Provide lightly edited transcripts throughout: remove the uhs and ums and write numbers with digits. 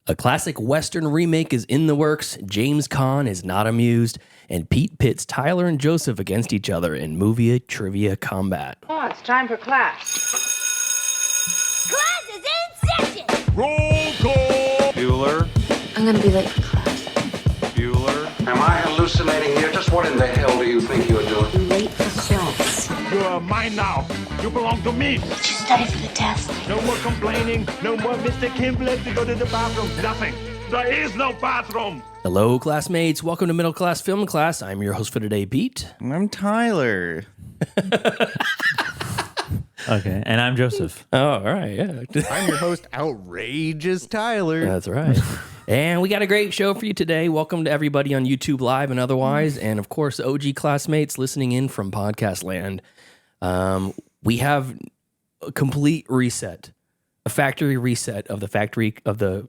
A classic Western remake is in the works, James Caan is not amused, and Pete pits Tyler and Joseph against each other in movie trivia combat. Oh, it's time for class. Class is in session! Roll call! Bueller? I'm gonna be late for class. Bueller? Am I hallucinating here? Just what in the hell do you think you're doing? I'm late for class. You are mine now. You belong to me. Did you study for the test? No more complaining. No more Mr. Kimble to go to the bathroom. Nothing. There is no bathroom. Hello, classmates. Welcome to Middle Class Film Class. I'm your host for today, Pete. I'm Tyler. Okay, and I'm Joseph. Oh, all right, yeah. I'm your host, Outrageous Tyler. That's right. And we got a great show for you today. Welcome to everybody on YouTube Live and otherwise. And of course, OG classmates listening in from podcast land. We have a complete reset, a factory reset of the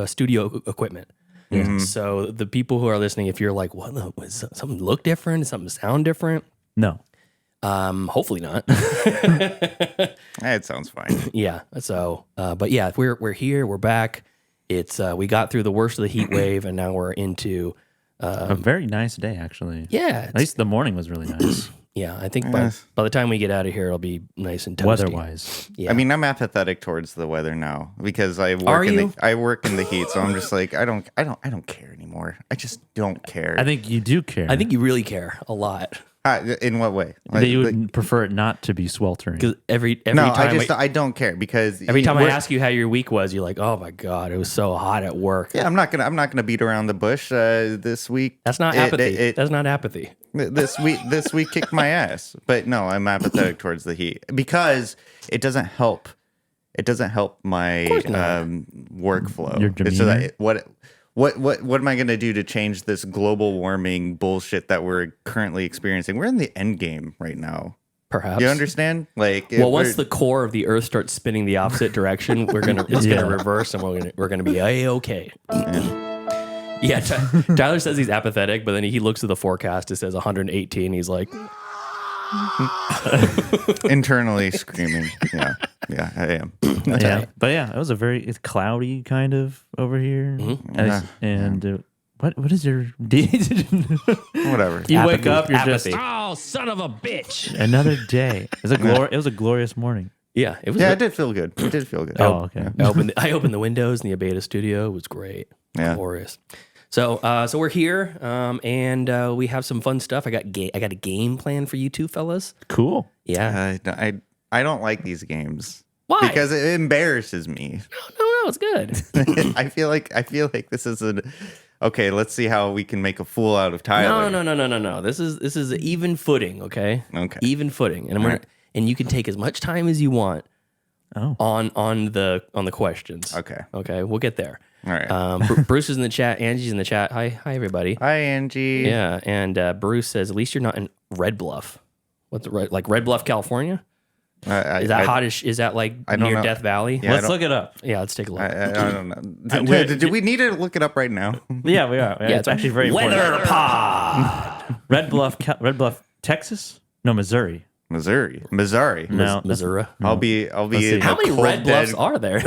studio equipment. Mm-hmm. So the people who are listening, if you're like, what, was something look different? Does something sound different? No. Hopefully not. It sounds fine. Yeah. So, but yeah, we're here. We're back. It's we got through the worst of the heat wave, and now we're into A very nice day, actually. yeah. At least the morning was really nice, Yeah, I think by the time we get out of here, it'll be nice and toasty. weather-wise. Yeah. I mean, I'm apathetic towards the weather now because I Are work you? I work in the heat, so I'm just like I don't care anymore. I just don't care. I think you do care. I think you really care a lot. In what way? that you would prefer it not to be sweltering. Because every No, time I don't care because every time I ask you how your week was, you're like, "Oh my god, it was so hot at work." Yeah, I'm not gonna beat around the bush this week. That's not apathy. That's not apathy. This week kicked my ass. But no, I'm apathetic towards the heat because it doesn't help. It doesn't help my workflow. Your It's so demeanor? that what am I going to do to change this global warming bullshit that we're currently experiencing? We're in the end game right now. Perhaps You understand? Like, Well, once the core of the Earth starts spinning the opposite direction, it's gonna reverse, and we're gonna be okay. Yeah, Tyler says he's apathetic, but then he looks at the forecast. It says 118. He's like, internally screaming, yeah, I am. Yeah, but yeah, it was it's cloudy kind of over here. And what is your Whatever. You wake up, you're Apathy. just Oh, son of a bitch. another day. It was a glorious morning. yeah, it was. Yeah, it did feel good. It did feel good. Oh, okay. I opened the windows in the Abeta studio. It was great. Yeah. Glorious. So we're here, and we have some fun stuff. I got a game plan for you two fellas. Cool. Yeah. I don't like these games. Why? Because it embarrasses me. No, it's good. I feel like this is okay. Let's see how we can make a fool out of Tyler. No. This is even footing, okay? Okay. Even footing, and and you can take as much time as you want. Oh. On the questions. Okay. We'll get there. All right. Bruce is in the chat. Angie's in the chat. Hi, everybody. Hi, Angie. Yeah, and Bruce says, at least you're not in Red Bluff. What's like Red Bluff, California? Is that hot? Is that like near know. Death Valley? Yeah, Let's look it up. Yeah, let's take a look. I don't know. Do we need to look it up right now? Yeah, we are. Yeah, it's actually very important. Weather pod. Red Bluff, Texas? No, Missouri. Missouri. No, Missouri. I'll be see. in How the many cold, Red Bluffs dead- are there?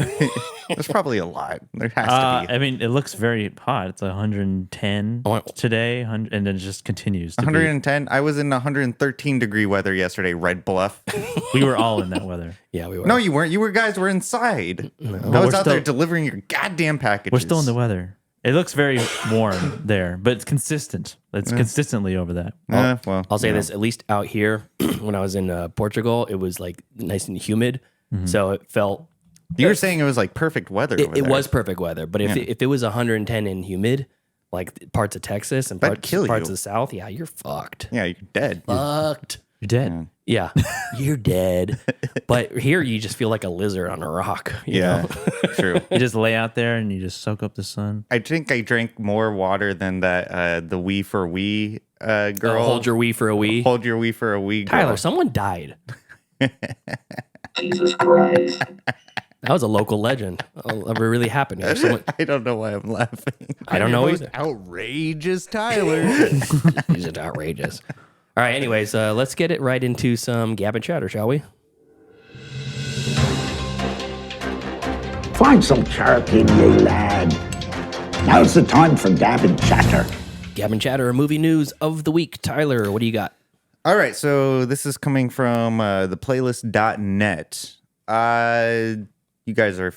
There's probably a lot. There has to be. I mean, it looks very hot. It's 110 today, and then it just continues to 110. I was in 113 degree weather yesterday. Red Bluff. be. We were all in that weather. Yeah, we were. No, you weren't. You guys were inside. I was out there delivering your goddamn packages. We're still in the weather. It looks very warm there, but it's consistent. It's consistently over that. Well, I'll say this, at least out here, when I was in Portugal, it was like nice and humid. Mm-hmm. So it felt... You were saying it was like perfect weather over It there. was perfect weather. But if it was 110 and humid, like parts of Texas and That'd kill parts you. of the South, yeah, you're fucked. Yeah, you're dead. Fucked. You're dead. Yeah, you're dead. But here you just feel like a lizard on a rock. You Yeah, know? true. You just lay out there and you just soak up the sun. I think I drank more water than that the wee for wee girl. Hold your wee for a wee. Hold your wee for a wee girl. Tyler, someone died. Jesus Christ. That was a local legend. It really happened. Here. Someone, I don't know why I'm laughing. I don't know either. Outrageous Tyler. He's just outrageous. All right, anyways, let's get it right into some gab and chatter, shall we? Find some chirp in ye, lad. Now's the time for Gab and Chatter. Gab and Chatter, movie news of the week. Tyler, what do you got? All right, so this is coming from the playlist.net. You guys are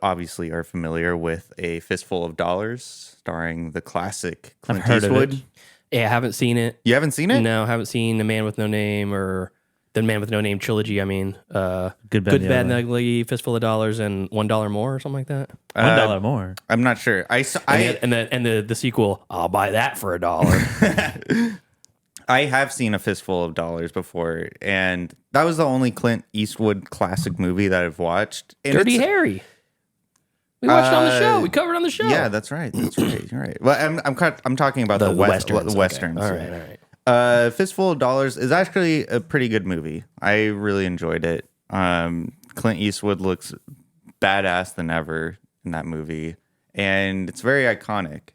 obviously are familiar with A Fistful of Dollars, starring the classic Clint I've heard Eastwood. of it. Yeah, I haven't seen it. You haven't seen it? No, I haven't seen The Man with No Name or the Man with No Name trilogy. I mean, Good, Bad, Bad, and Ugly, Fistful of Dollars, and $1 More or something like that. $1 more. I'm not sure. And the sequel, I'll buy that for $1. I have seen A Fistful of Dollars before, and that was the only Clint Eastwood classic movie that I've watched. And Dirty Harry. We watched it on the show. We covered it on the show. Yeah, that's right. That's right. You're right. Well, I'm talking about the westerns. The westerns. Okay. All right. Fistful of Dollars is actually a pretty good movie. I really enjoyed it. Clint Eastwood looks badass than ever in that movie, and it's very iconic.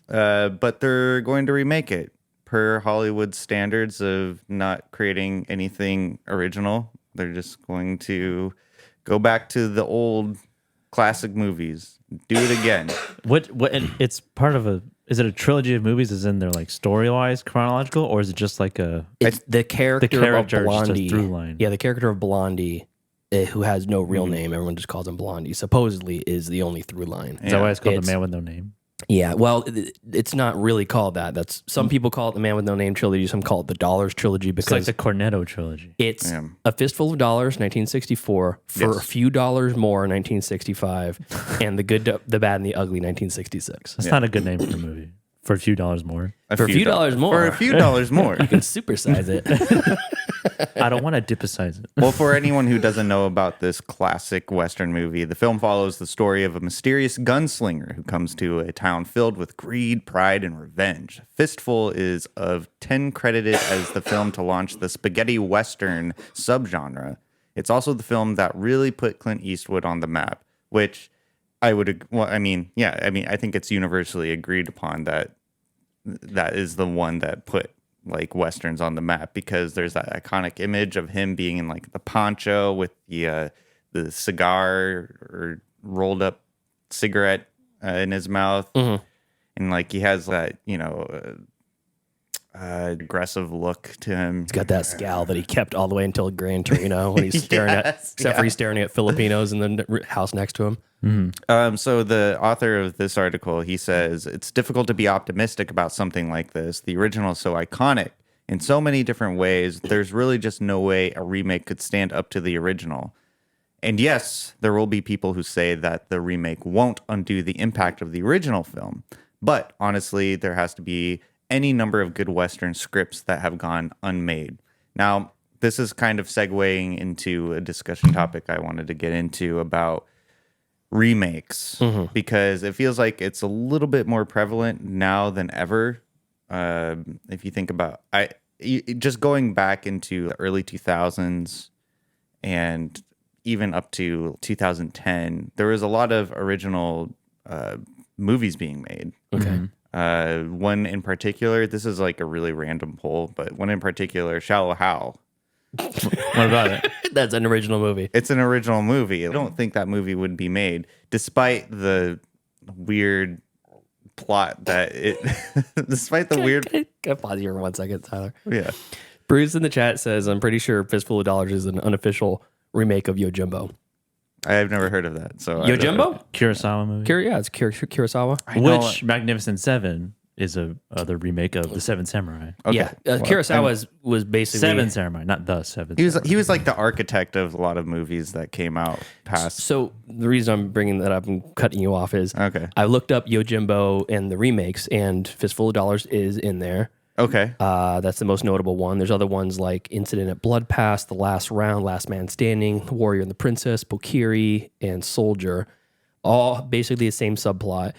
But they're going to remake it per Hollywood standards of not creating anything original. They're just going to go back to the old classic movies, do it again. What? And it's part of a. Is it a trilogy of movies? Is in there like story wise chronological, or is it just like a? It's the character character of is just a Blondie. through line. Yeah, the character of Blondie, who has no real name. Everyone just calls him Blondie. Supposedly is the only through line. Is that why it's called It's- The Man with No Name? Yeah, well, it's not really called that. That's some people call it the Man with No Name trilogy. Some call it the Dollars trilogy It's like because the Cornetto trilogy. it's Yeah. A Fistful of Dollars, 1964, for Yes. a few dollars more, 1965, and the Good, the Bad, and the Ugly, 1966. That's not a good name for a movie. For a few dollars more. For a few dollars more. For a few dollars more. You can supersize it. I don't want to dipicize it. Well, for anyone who doesn't know about this classic Western movie, the film follows the story of a mysterious gunslinger who comes to a town filled with greed, pride, and revenge. Fistful is of 10 credited as the film to launch the spaghetti Western subgenre. It's also the film that really put Clint Eastwood on the map, which I would, I think it's universally agreed upon that that is the one that put like Westerns on the map, because there's that iconic image of him being in like the poncho with the cigar or rolled up cigarette in his mouth. Mm-hmm. And like he has that, aggressive look to him. He's got that scowl that he kept all the way until Gran Torino when he's staring except for he's staring at Filipinos in the house next to him. So the author of this article, he says, it's difficult to be optimistic about something like this. The original is so iconic in so many different ways. There's really just no way a remake could stand up to the original. And yes, there will be people who say that the remake won't undo the impact of the original film. But honestly, there has to be any number of good Western scripts that have gone unmade. Now, this is kind of segueing into a discussion topic I wanted to get into about remakes, because it feels like it's a little bit more prevalent now than ever. If you think about just going back into the early 2000s and even up to 2010, there was a lot of original movies being made. Okay. One in particular, this is like a really random poll, but one in particular, Shallow Hal. What about it? That's an original movie. It's an original movie. I don't think that movie would be made, despite the weird plot that it. Despite the weird. Can I pause you for 1 second, Tyler? Yeah. Bruce in the chat says, I'm pretty sure Fistful of Dollars is an unofficial remake of Yojimbo. I have never heard of that. So I don't know. Yojimbo? Kurosawa movie. Yeah, it's Kurosawa. Which Magnificent Seven is a other remake of The Seven Samurai. Okay. Yeah, Well, Kurosawa was basically Seven Samurai, not The Seven. He was like the architect of a lot of movies that came out past. So the reason I'm bringing that up and cutting you off is Okay. I looked up Yojimbo and the remakes, and Fistful of Dollars is in there. Okay. That's the most notable one. There's other ones like Incident at Blood Pass, The Last Round, Last Man Standing, The Warrior and the Princess, Bokiri, and Soldier. All basically the same subplot.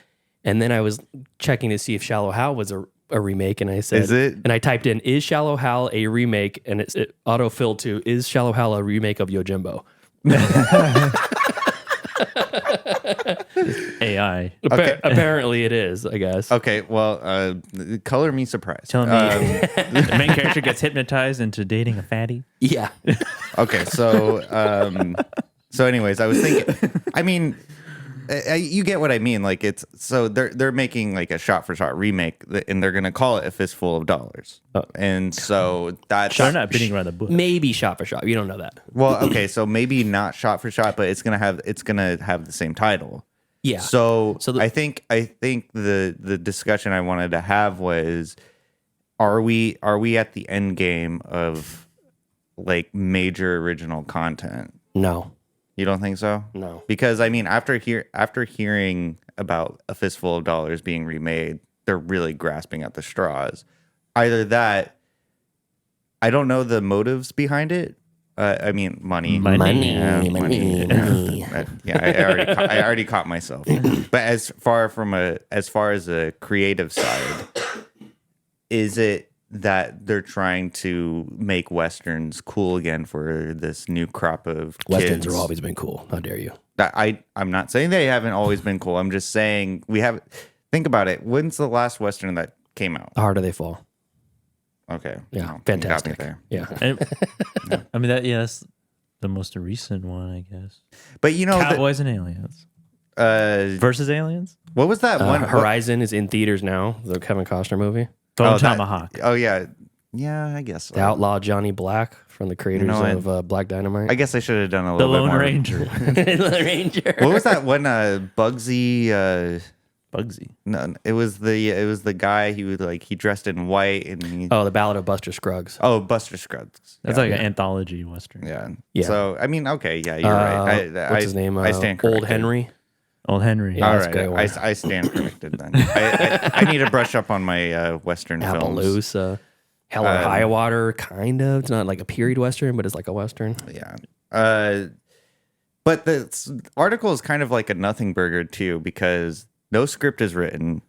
And then I was checking to see if Shallow Hal was a remake, and I said, Is it? And I typed in, is Shallow Hal a remake? And it autofilled to, is Shallow Hal a remake of Yojimbo? AI. Apparently it is, I guess. Okay. Well, color me surprised. Telling me the main character gets hypnotized into dating a fatty. Yeah. Okay. So, anyways, I was thinking, I mean, You get what I mean. Like it's so they're making like a shot for shot remake, and they're gonna call it A Fistful of Dollars. And so that's They're not beating around the bush. Maybe shot for shot. You don't know that. well, okay, so maybe not shot for shot, but it's gonna have the same title. Yeah. So So I think the discussion I wanted to have was, are we at the end game of like major original content? No. You don't think so? No. Because I mean, after hearing about A Fistful of Dollars being remade, they're really grasping at the straws. Either that, I don't know the motives behind it. I mean, money. Money. Yeah, I already caught myself. But as far as a creative side, is it that they're trying to make Westerns cool again for this new crop of Westerns kids? have always been cool. How dare you? I'm not saying they haven't always been cool. I'm just saying we have. Think about it. When's the last Western that came out? The harder they fall. Okay. Yeah. No, you got me Fantastic. there. Yeah. And, I mean, that's the most recent one, I guess. But you know, Cowboys and Aliens versus Aliens. what was that one? Horizon is in theaters now. The Kevin Costner movie. Bone that- Tomahawk. Oh yeah, I guess. So. The outlaw Johnny Black from the creators know, of Black Dynamite. I guess I should have done a The little bit Lone more. Ranger. The Ranger. What was that one? Bugsy. Bugsy. No, it was the guy. He dressed in white and he, Oh, the Ballad of Buster Scruggs. Buster Scruggs. That's like an anthology Western. Yeah. Yeah. So I mean, okay, yeah, you're right. What's his name? I stand Old corrected. Henry. Old Henry. Yeah. All that's a great right, one. I stand corrected then. I need to brush up on my Western films. Appaloosa. Hell or High Water, kind of. It's not like a period Western, but it's like a Western. Yeah. But the article is kind of like a nothing burger too, because no script is written,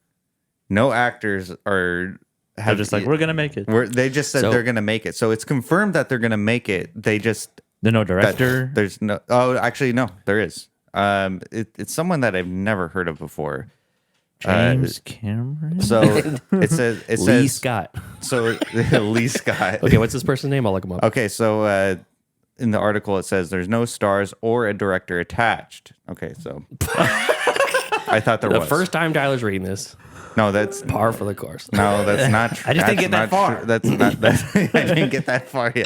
no actors are. They're just like, we're gonna make it. They just said So- they're gonna make it, so it's confirmed that they're gonna make it. They just There's no director. there's no. Oh, actually, no, there is. It's someone that I've never heard of before. James Cameron. So it says Lee Scott. So Lee Scott. Okay, what's this person's name? I'll look him up. Okay, so in the article it says there's no stars or a director attached. Okay, so I thought there The was. first time Tyler's reading this, No, that's par for the course. no, that's not true. I just didn't get that far. That's not. I didn't get that far yet.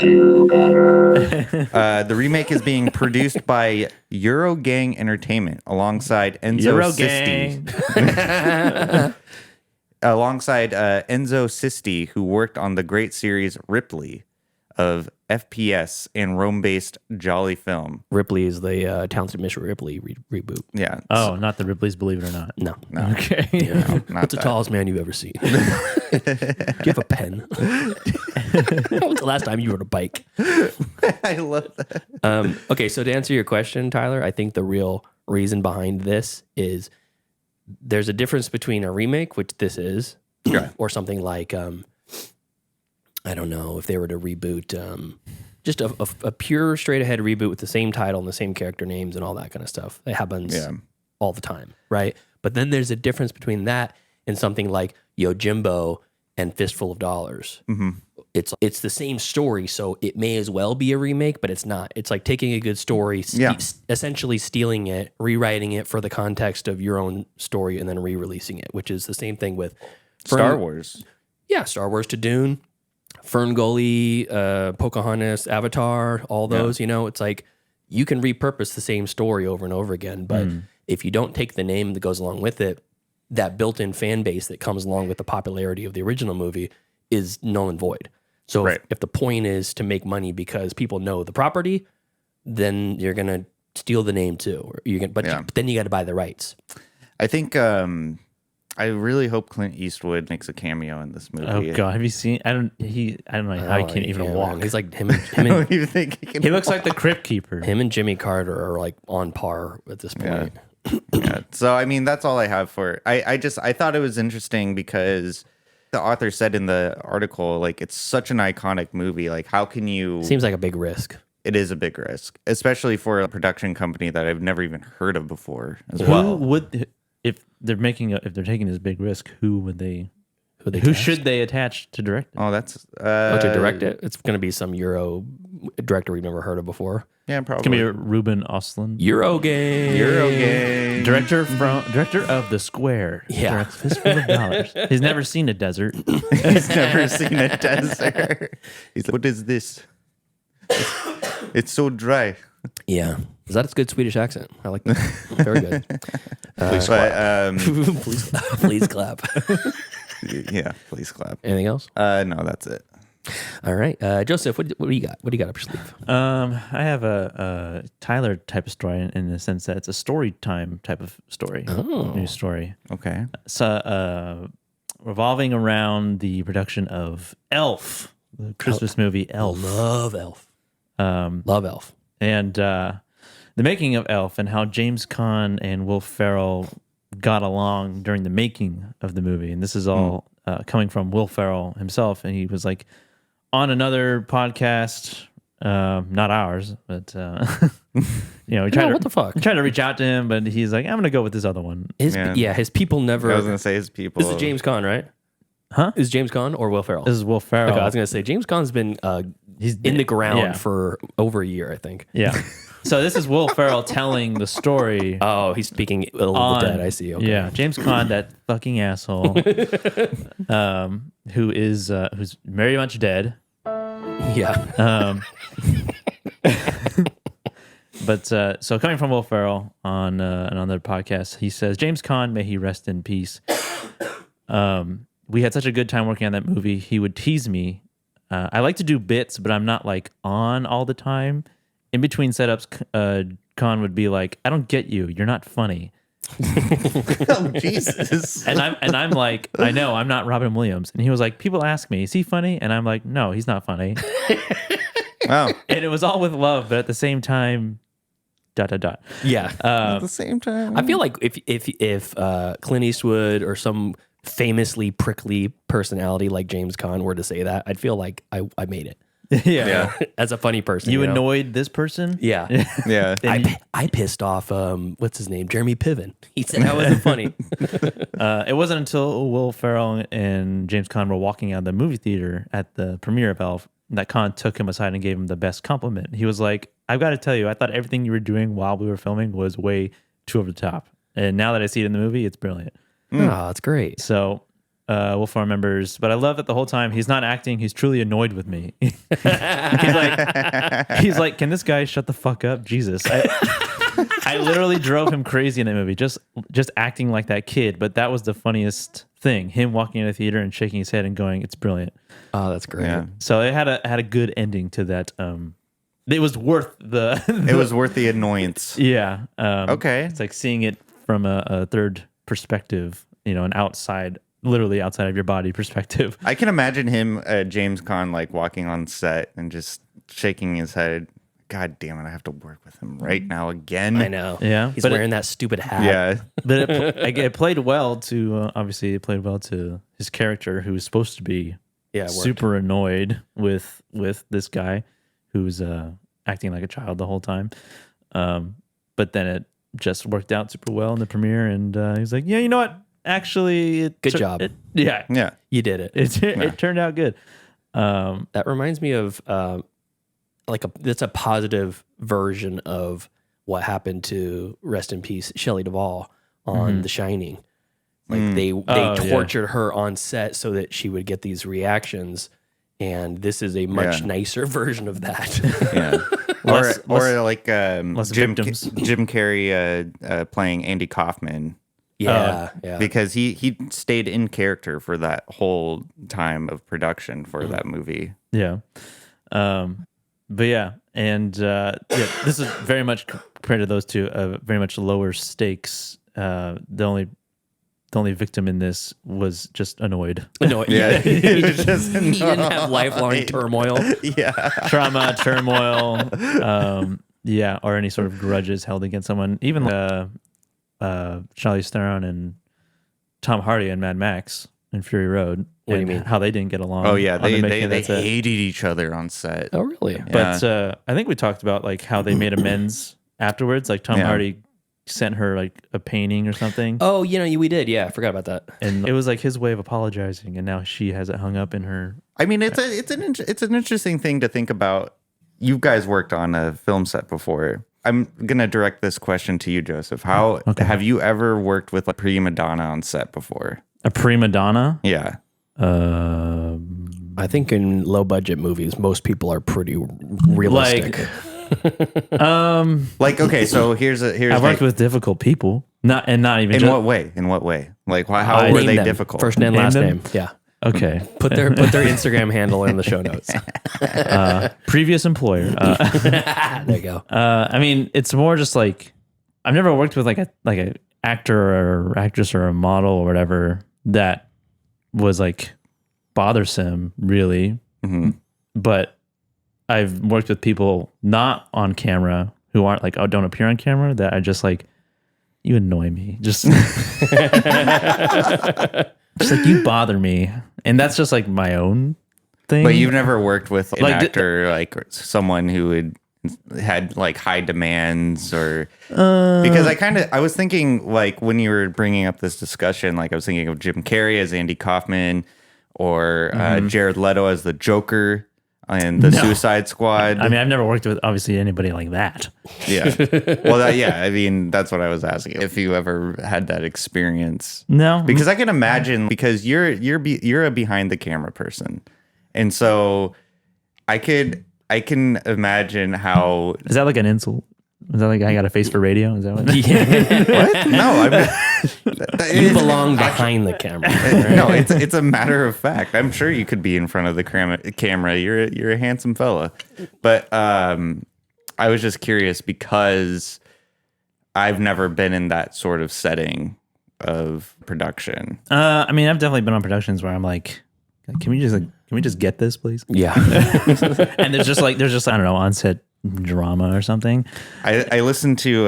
The remake is being produced by Eurogang Entertainment alongside Enzo Sisti. Alongside Enzo Sisti, who worked on the great series Ripley of FPS and Rome-based Jolly Film. Ripley is the Talented Mr. Ripley reboot. Yeah. Oh, not the Ripley's Believe It or Not. No. Okay. No, not What's the that. tallest man you've ever seen? Do you have a pen? When's the last time you rode a bike? I love that. Okay, so to answer your question, Tyler, I think the real reason behind this is there's a difference between a remake, which this is, or something like, I don't know, if they were to reboot, just a pure straight ahead reboot with the same title and the same character names and all that kind of stuff. It happens all the time, right? But then there's a difference between that and something like Yojimbo and Fistful of Dollars. Mm-hmm. It's the same story, so it may as well be a remake, but it's not. It's like taking a good story, essentially stealing it, rewriting it for the context of your own story, and then re-releasing it, which is the same thing with Star Wars. Yeah, Star Wars to Dune, Ferngully, Pocahontas, Avatar, all those, you know, it's like you can repurpose the same story over and over again, but if you don't take the name that goes along with it, that built-in fan base that comes along with the popularity of the original movie is null and void. So if the point is to make money because people know the property, then you're going to steal the name too. Or but then you got to buy the rights. I think I really hope Clint Eastwood makes a cameo in this movie. Oh God, have you seen? I don't know how he can't even walk. Man. He's like him I and don't even think he can. He looks like the Crypt Keeper. him and Jimmy Carter are like on par at this point. Yeah. So I mean, that's all I have for. I thought it was interesting because the author said in the article, like, it's such an iconic movie. Like, how can you? Seems like a big risk. It is a big risk, especially for a production company that I've never even heard of before as Who well. would if they're taking this big risk? Who Who cast? Should they attach to direct it? Oh, that's to direct it. It's going to be some Euro director we've never heard of before. Yeah, It's probably. gonna be Ruben Östlund, Eurogame. director of The Square. Yeah. Directs Fistful of Dollars. He's never seen a desert. He's never seen a desert. He's like, what is this? It's so dry. Yeah. Is that a good Swedish accent? I like that. Very good. Please clap. Please clap. Yeah, please clap. Anything else? No, that's it. All right. Joseph, what do you got? What do you got up your sleeve? I have a Tyler type of story in the sense that it's a story time type of story. News story. Okay. So, revolving around the production of Elf, the Christmas movie Elf. Love Elf. Love Elf. And the making of Elf and how James Caan and Will Ferrell got along during the making of the movie. And this is all coming from Will Ferrell himself. And he was like on another podcast, not ours, but we tried what the fuck? We tried to reach out to him, but he's like, I'm going to go with this other one. His people never. I was going to say his people. This is James Caan, right? Huh? Is James Caan or Will Ferrell? This is Will Ferrell. Okay, I was going to say James Caan's been He's in the ground yeah. for over a year, I think. Yeah. So this is Will Ferrell telling the story. Oh, he's speaking ill of the dead. I see. Okay. Yeah, James Caan, that fucking asshole, who's very much dead. Yeah. But so coming from Will Ferrell on another podcast, he says, James Caan, may he rest in peace. We had such a good time working on that movie. He would tease me. I like to do bits, but I'm not like on all the time. In between setups, Caan would be like, I don't get you. You're not funny. Oh, Jesus. And I'm like, I know, I'm not Robin Williams. And he was like, people ask me, is he funny? And I'm like, no, he's not funny. Wow. And it was all with love, but at the same time, ... Yeah. At the same time. I feel like if Clint Eastwood or some famously prickly personality like James Caan were to say that, I'd feel like I made it. Yeah. As a funny person. You know? annoyed this person? Yeah. Yeah. I pissed off, what's his name? Jeremy Piven. He said I wasn't funny. It wasn't until Will Ferrell and James Caan were walking out of the movie theater at the premiere of Elf that Caan took him aside and gave him the best compliment. He was like, I've got to tell you, I thought everything you were doing while we were filming was way too over the top. And now that I see it in the movie, it's brilliant. Oh, that's great. So Will Ferrell remembers, but I love that the whole time he's not acting, he's truly annoyed with me. he's like, can this guy shut the fuck up? Jesus. I literally drove him crazy in that movie, just acting like that kid. But that was the funniest thing, him walking in the theater and shaking his head and going, it's brilliant. Oh, that's great. Yeah. So it had a good ending to that. It was worth the It was worth the annoyance. yeah. Okay. It's like seeing it from a third perspective, an outside, literally outside of your body perspective. I can imagine him, James Caan, like walking on set and just shaking his head. God damn it! I have to work with him right now again. I know. Yeah, He's but wearing that stupid hat. Yeah. But it played well to obviously it played well to his character, who's supposed to be Yeah, it worked. super annoyed with this guy who's acting like a child the whole time. But then it just worked out super well in the premiere, and he's like, yeah, you know what? Actually, Good job. Yeah, You did it. it turned out good. That reminds me of that's a positive version of what happened to, rest in peace, Shelley Duvall on The Shining. Like they tortured her on set so that she would get these reactions, and this is a much nicer version of that. Yeah. or like Jim victims. Jim Carrey playing Andy Kaufman. Yeah. Because he stayed in character for that whole time of production for that movie. Yeah. But yeah, and this is very much compared to those two, very much lower stakes. The only victim in this was just annoyed. No, Yeah. he didn't have lifelong turmoil. Yeah. Trauma, turmoil, or any sort of grudges held against someone. Even Charlize Theron and Tom Hardy and Mad Max and Fury Road. What do you mean? How they didn't get along. Oh yeah, on the they making of that set. hated each other on set. Oh, really? But I think we talked about like how they made amends afterwards. Like Tom Hardy sent her like a painting or something. Oh, we did. Yeah, I forgot about that. And it was like his way of apologizing, and now she has it hung up in her. I mean, it's an interesting thing to think about you guys worked on a film set before. I'm going to direct this question to you, Joseph. How have you ever worked with a prima donna on set before? A prima donna? Yeah. I think in low budget movies, most people are pretty realistic. Okay, so here's I've worked with difficult people. Not even in what way? In what way? Like how were Name they them. difficult? First name, Name last them? name. Yeah. Okay. Put their Instagram handle in the show notes. Previous employer. There you go. I mean, it's more just like I've never worked with like a actor or actress or a model or whatever that was like bothersome, really. Mm-hmm. But I've worked with people not on camera who aren't like, oh, don't appear on camera, that are just like, you annoy me. Just like you bother me. And that's just like my own thing. But you've never worked with an Like, actor, like someone who had like high demands or because I was thinking like when you were bringing up this discussion, like I was thinking of Jim Carrey as Andy Kaufman or Jared Leto as the Joker and the Suicide Squad. I mean, I've never worked with obviously anybody like that. Yeah. Well, I mean, that's what I was asking. If you ever had that experience. No. Because I can imagine, because you're a behind the camera person. And so I can imagine how. Is that like an insult? Is that like I got a face for radio? Is that what? What? No, You belong behind the camera. no, it's a matter of fact. I'm sure you could be in front of the camera. You're a handsome fella. But I was just curious because I've never been in that sort of setting of production. I mean, I've definitely been on productions where I'm like, can we just get this, please? Yeah. And there's just I don't know, on set drama or something. I re-listened to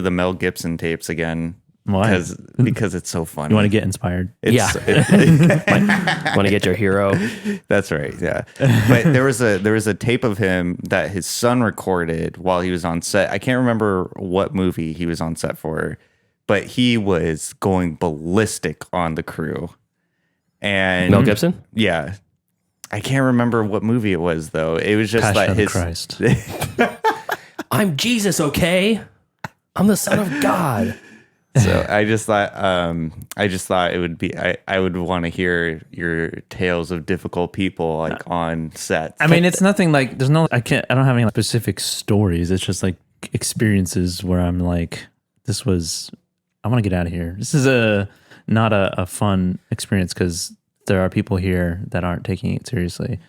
the Mel Gibson tapes again. Why? Because it's so funny. You want to get inspired? Want to get your hero? That's right. Yeah. But there was a tape of him that his son recorded while he was on set. I can't remember what movie he was on set for, but he was going ballistic on the crew. And Mel Gibson? Yeah. I can't remember what movie it was though. It was just Passion like of Christ. I'm Jesus, okay? I'm the Son of God. So I just thought it would be I would want to hear your tales of difficult people like on sets. I mean, it's nothing like I don't have any like specific stories. It's just like experiences where I'm like, I want to get out of here. This is not a fun experience because there are people here that aren't taking it seriously.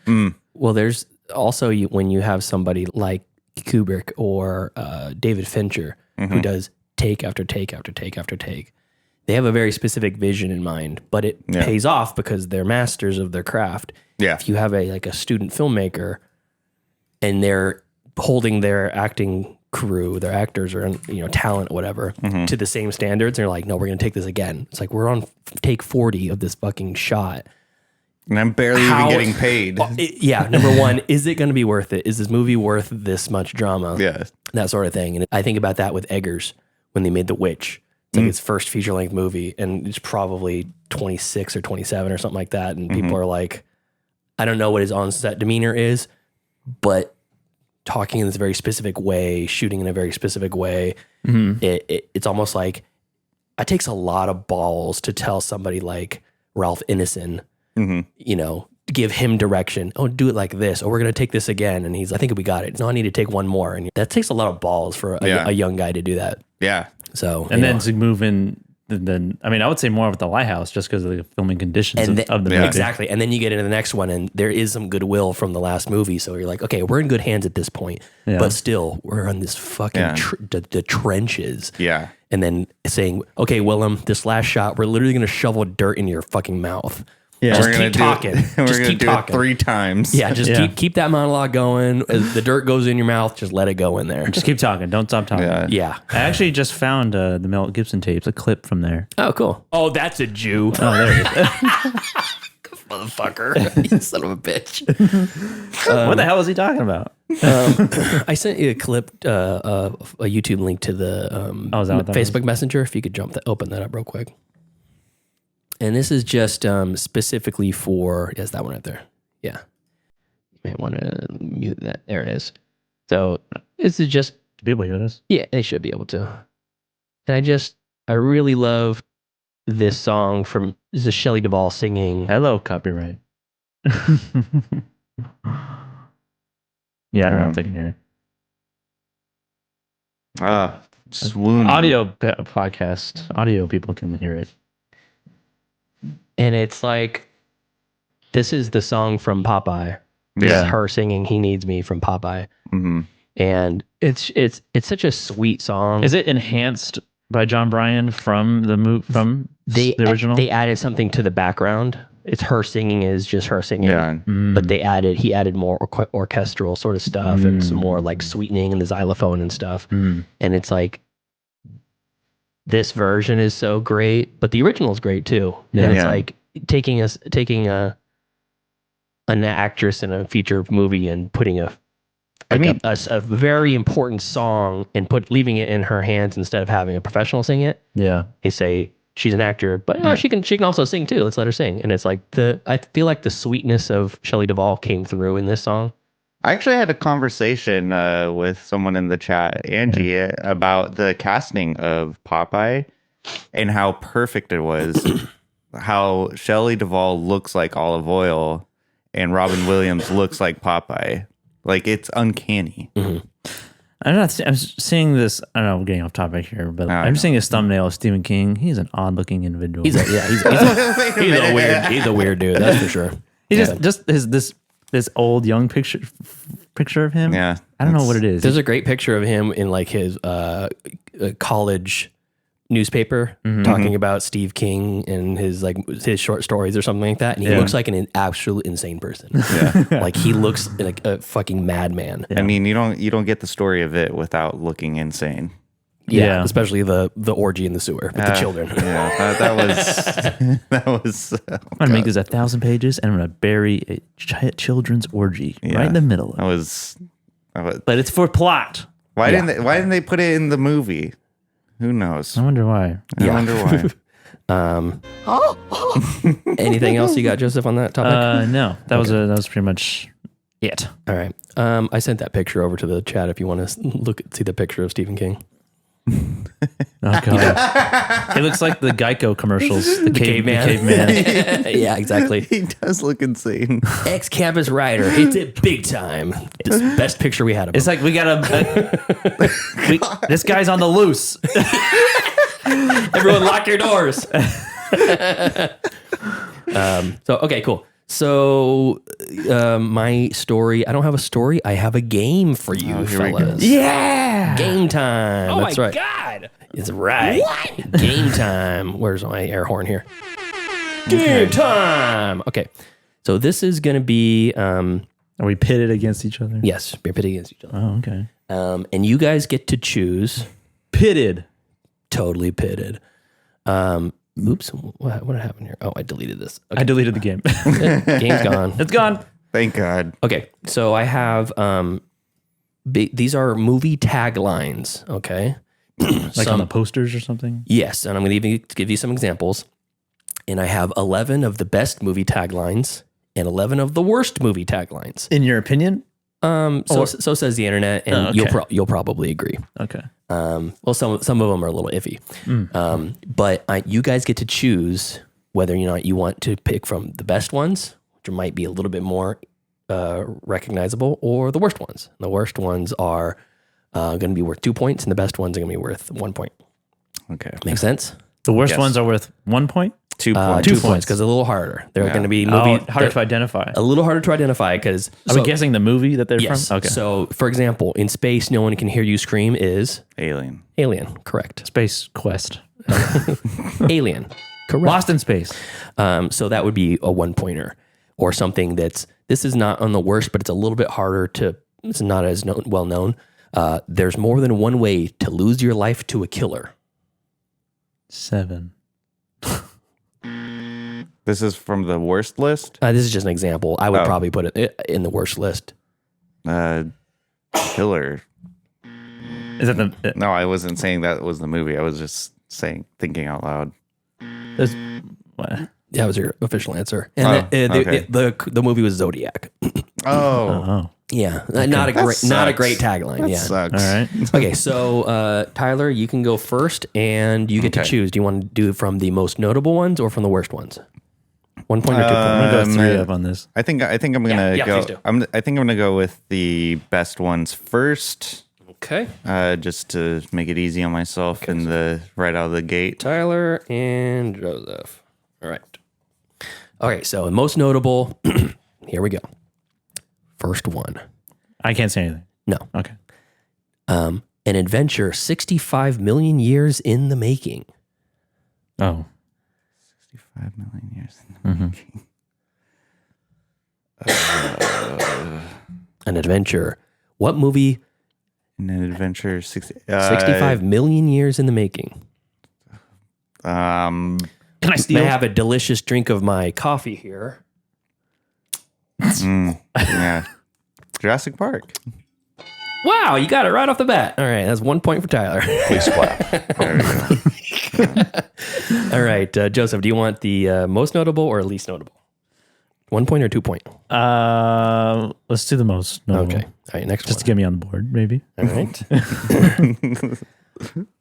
Well, there's also when you have somebody like Kubrick or David Fincher who does take after take after take after take. They have a very specific vision in mind, but it pays off because they're masters of their craft. Yeah. If you have a student filmmaker and they're holding their acting crew, their actors or talent, whatever, to the same standards, they're like, no, we're going to take this again. It's like we're on take 40 of this fucking shot. And I'm barely even getting paid. Number one, is it going to be worth it? Is this movie worth this much drama? Yeah. That sort of thing. And I think about that with Eggers when they made The Witch. It's like its first feature-length movie, and it's probably 26 or 27 or something like that. And people are like, I don't know what his on-set demeanor is, but talking in this very specific way, shooting in a very specific way, it's almost like it takes a lot of balls to tell somebody like Ralph Ineson, give him direction. Oh, do it like this. Or we're going to take this again. And he's, I think we got it. No, I need to take one more. And that takes a lot of balls for a young guy to do that. Yeah. So, and then to move in, then I mean, I would say more of the Lighthouse just because of the filming conditions of the movie. Exactly. And then you get into the next one and there is some goodwill from the last movie. So you're like, okay, we're in good hands at this point, but still we're on this fucking the trenches. Yeah. And then saying, okay, Willem, this last shot, we're literally going to shovel dirt into your fucking mouth. Yeah. Just We're keep talking. We're Just going to keep do talking. it 3 times. Yeah, just keep that monologue going. As the dirt goes in your mouth, just let it go in there. Just keep talking. Don't stop talking. Yeah. I actually just found the Mel Gibson tapes, a clip from there. Oh, cool. Oh, that's a Jew. Oh, there it is. Motherfucker. You son of a bitch. What the hell is he talking about? I sent you a clip, a YouTube link to the is that what that Facebook Messenger. If you could open that up real quick. And this is just specifically for, yes, that one right there. Yeah. may want to mute that. There it is. So this is just Do people hear this? yeah, they should be able to. And I really love this song from this is Shelley Duvall singing. Hello, copyright. Yeah, I don't know if they can hear it. Swoon. Podcast, audio people can hear it. And it's like, this is the song from Popeye. This Yeah. is her singing "He Needs Me" from Popeye, Mhm. and it's such a sweet song. Is it enhanced by John Bryan from the original? They added something to the background. It's her singing is just her singing. Yeah. But he added more orchestral sort of stuff and some more like sweetening and the xylophone and stuff. And it's like, this version is so great, but the original is great too. And it's like taking an actress in a feature movie and putting a very important song and leaving it in her hands instead of having a professional sing it. Yeah. They say she's an actor, but she can also sing too. Let's let her sing. And it's like I feel like the sweetness of Shelley Duvall came through in this song. I actually had a conversation with someone in the chat, Angie, about the casting of Popeye and how perfect it was. How Shelley Duvall looks like Olive Oil and Robin Williams looks like Popeye. Like, it's uncanny. I'm seeing this. I don't know. I'm getting off topic here, but I'm know. seeing his thumbnail of Stephen King. He's an odd-looking individual. He's a weird dude. That's for sure. He's just this old young picture of him. Yeah, I don't know what it is. There's a great picture of him in like his college newspaper talking about Steve King and his short stories or something like that, and he looks like an absolute insane person. Like he looks like a fucking madman. I mean, you don't get the story of it without looking insane. Yeah, especially the orgy in the sewer with the children. Yeah, that was. I'm gonna make this 1,000 pages, and I'm gonna bury a children's orgy right in the middle of it. But it's for plot. Why didn't they put it in the movie? Who knows? I wonder why. I wonder why. Anything else you got, Joseph, on that topic? No, that was pretty much it. All right. I sent that picture over to the chat if you want to see the picture of Stephen King. Oh god, it looks like the Geico commercials. The caveman. Yeah, exactly. He does look insane. Ex-campus writer hits it big time. It's the best picture we had of him. It's like we got this guy's on the loose. Everyone lock your doors. Okay, cool. So my story, I don't have a story. I have a game for you, fellas. Yeah, Game time. Oh That's my right. god, It's right. What? Game time. Where's my air horn here? Game time. Okay. So this is going to be... are we pitted against each other? yes, we're pitting against each other. Oh, okay. And you guys get to choose. Pitted. Totally pitted. Oops. What happened here? Oh, I deleted this. Okay. I deleted the game. Game's gone. It's gone. Thank God. Okay. So I have... these are movie taglines, okay? Like on the posters or something? Yes, and I'm going to give you some examples. And I have 11 of the best movie taglines and 11 of the worst movie taglines. In your opinion? So says the internet, and okay. you'll probably agree. Okay. Well, some of them are a little iffy. But you guys get to choose whether or not you want to pick from the best ones, which might be a little bit more recognizable, or the worst ones. The worst ones are going to be worth 2 points, and the best ones are going to be worth 1 point. Okay. Make sense? The worst ones are worth 1 point? 2 points. 2 points, because they're a little harder. They're going to be movie harder to identify. a little harder to identify because Are we guessing the movie that they're yes. from? Okay. So, for example, In Space, No One Can Hear You Scream is Alien. Alien. Correct. Space Quest. Alien. Correct. Lost in Space. So that would be a 1 pointer, or something this is not on the worst, but it's a little bit harder to. It's not as well known. There's more than one way to lose your life to a killer. 7. This is from the worst list. This is just an example. I would probably put it in the worst list. Killer. Is that the? No, I wasn't saying that was the movie. I was just thinking out loud. What? That was your official answer. And okay. the movie was Zodiac. Oh, Yeah, not a great sucks. tagline. That yeah. sucks. all right. Okay, so Tyler, you can go first, and you get to Okay. choose. Do you want to do it from the most notable ones or from the worst ones? 1 point or 2 I'm points? gonna go 3 up on this. I think I'm gonna yeah, go. please do. I think I'm gonna go with the best ones first, Okay, just to make it easy on myself and right out of the gate. Tyler and Joseph. All right. Okay, so most notable. Here we go. First one. I can't say anything. No. Okay. An adventure 65 million years in the making. Oh, 5 million years. An adventure. What movie? In an adventure, 65 million years in the making. can I May steal? I have a delicious drink of my coffee here? Yeah, Jurassic Park. Wow, you got it right off the bat. All right, that's 1 point for Tyler. Please clap. There we go. All right, Joseph, do you want the most notable or least notable? 1 point or 2 point? Let's do the most. Notable. Okay. All right, next Just to one. get me on the board, maybe. All right.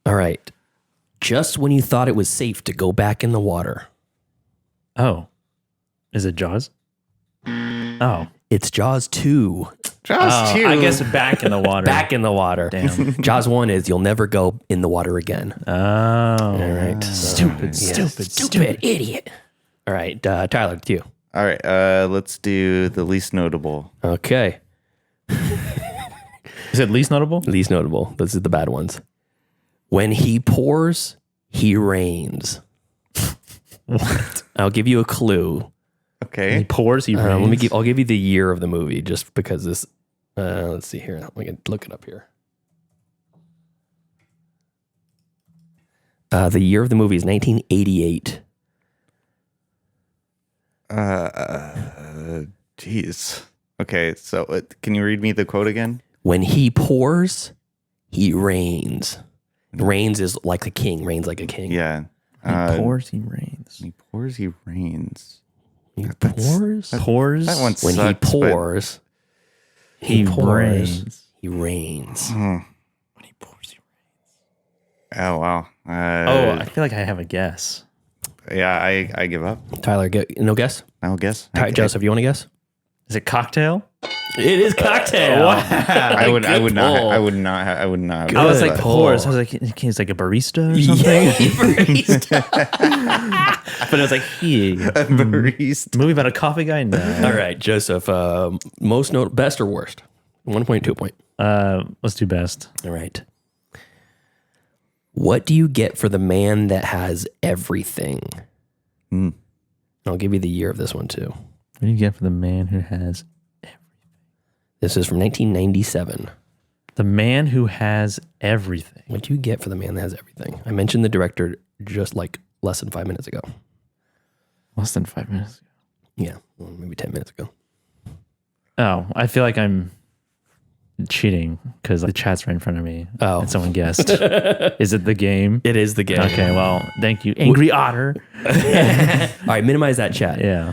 All right. Just when you thought it was safe to go back in the water. Oh, is it Jaws? Oh, It's Jaws 2. Jaws 2. I guess back in the water. Back in the water. Damn. Jaws 1 is you'll never go in the water again. Oh, All right. stupid, Stupid idiot. All right, Tyler, it's you. All right, let's do the least notable. Okay. Is it least notable? Least notable. This is the bad ones. When he pours, he rains. What? I'll give you a clue. Okay. He pours. He rains. I'll give you the year of the movie just because this. Let's see here. We can look it up here. The year of the movie is 1988. Jeez. Okay, so can you read me the quote again? When he pours, he reigns. Reigns is like a king. Reigns like a king. Yeah. He pours. He rains. He pours, he rains. He pours. Pours. That one When sucks, he but- pours, He pours. rains. He reigns. When he pours. He rains. Oh, wow. Oh, I feel like I have a guess. Yeah, I give up. Tyler, no guess? I'll guess. Joseph, you want to guess? Is it cocktail? It is cocktail. I would Good not. pull. I would not. I would not. I was like Good pours. pull. I was like, it's like a barista or something. Yeah, But it was like he. barista. Movie about a coffee guy. No. All right, Joseph. Best or worst? 1 point, 2 point. Let's do best. All right. What do you get for the man that has everything? I'll give you the year of this one too. What do you get for the man who has This is from 1997. the man who has everything? What do you get for the man that has everything? I mentioned the director just like less than 5 minutes ago. Less than 5 minutes. Yeah, well, maybe 10 minutes ago. Oh, I feel like I'm cheating because the chat's right in front of me. Oh. And someone guessed. Is it the game? It is the game. Okay, well, thank you. Angry Otter. All right, minimize that chat. Yeah.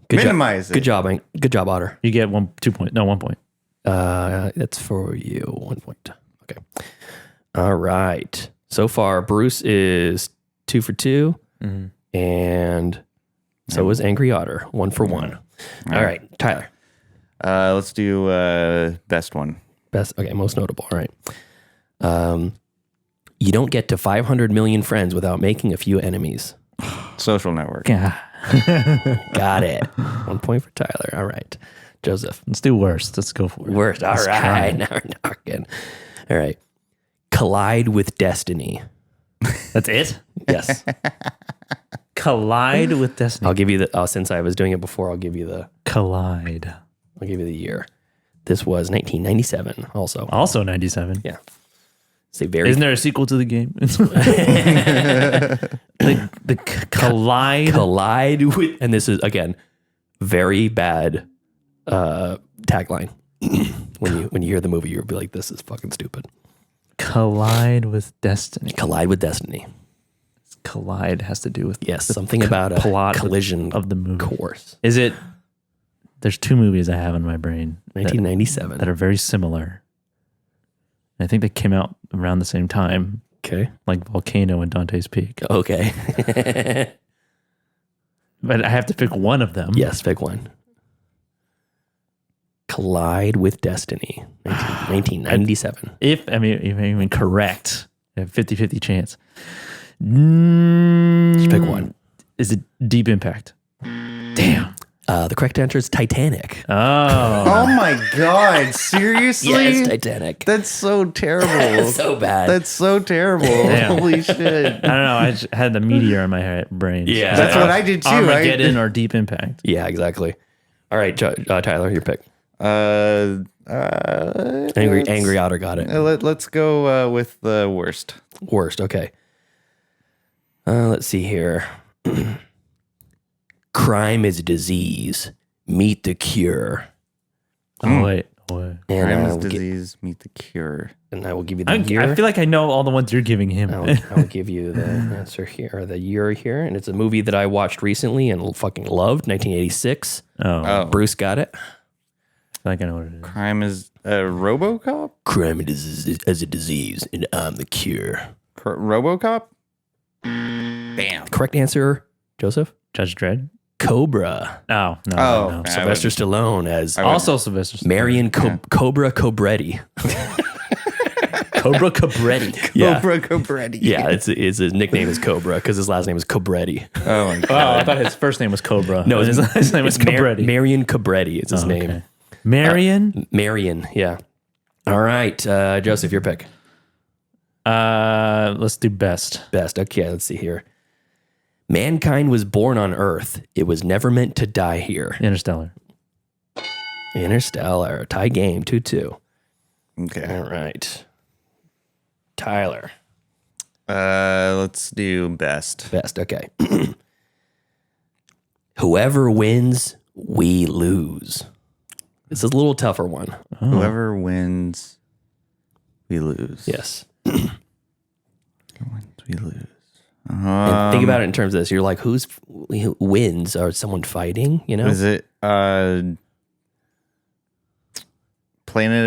Good Minimize job. it. Good job, Otter. You get 1 point. No, 1 point. That's for you. 1 point. Okay. All right. So far, Bruce is 2 for 2, and so is Angry Otter, 1 for 1. All right, Tyler. Let's do best one. Best. Okay, most notable. All right. You don't get to 500 million friends without making a few enemies. Social Network. Yeah. Got it. 1 point for Tyler. All right, Joseph. Let's do worst. Let's go for it. Worst. All Let's right. try. Now we're talking. All right. Collide with destiny. That's it? Yes. Collide with destiny. I'll give you the. Since I was doing it before, I'll give you the Collide. year. This was 1997. Also. Also 97. Yeah. It's a very. Isn't there a sequel to the game? the collide. Collide with, and this is again very bad tagline. when you hear the movie, you'll be like, "This is fucking stupid." Collide with destiny. Collide with destiny. Collide has to do with Yes, something about a plot collision of the movie. course. Is it There's two movies I have in my brain 1997. that are very similar. I think they came out around the same time, Okay. like Volcano and Dante's Peak. Okay. But I have to pick one of them. Yes, pick one. Collide with Destiny. 1997. If I'm even correct, I have 50-50 chance. Just pick one. Is it Deep Impact? Damn. The correct answer is Titanic. Oh. Oh my God. Seriously? Yes, Titanic. That's so terrible. So bad. That's so terrible. Damn. Holy shit. I don't know. I just had the meteor in my brain. Yeah. That's what I did too. Armageddon or Deep Impact. Yeah, exactly. All right, Tyler, your pick. Angry Otter got it. Let's go with the worst. Worst, okay. Let's see here. Crime is a disease. Meet the cure. Oh, wait. And Crime I is will disease, meet the cure. and I will give you the I year. feel like I know all the ones you're giving him. I will give you the answer here, or the year here. And it's a movie that I watched recently and fucking loved, 1986. Oh, Bruce got it. I feel like I know what it is. Crime is RoboCop? Crime is as a disease, and I'm the cure. RoboCop? Bam. Correct answer, Joseph? Judge Dredd? Cobra. Oh, no. Oh, no. Sylvester Stallone as Also Sylvester Stallone. Marion Cobra Cobretti. Cobra Cabretti. Yeah. Cobra Cobretti. Yeah, his nickname is Cobra because his last name is Cobretti. Oh my God. Oh, I thought his first name was Cobra. No, his last name was Cabretti. Marion Cobretti is his name. Okay. Marion? Marion, yeah. All right, Joseph, your pick. Let's do best. Best. Okay, let's see here. Mankind was born on Earth. It was never meant to die here. Interstellar. Interstellar. Tie game, 2-2. Okay. All right. Tyler. Let's do best. Best. Okay. Whoever wins, we lose. This is a little tougher one. Whoever wins, we lose. Yes. Whoever wins, we lose. And think about it in terms of this. You're like, who wins? Or someone fighting? You know? Is it Planet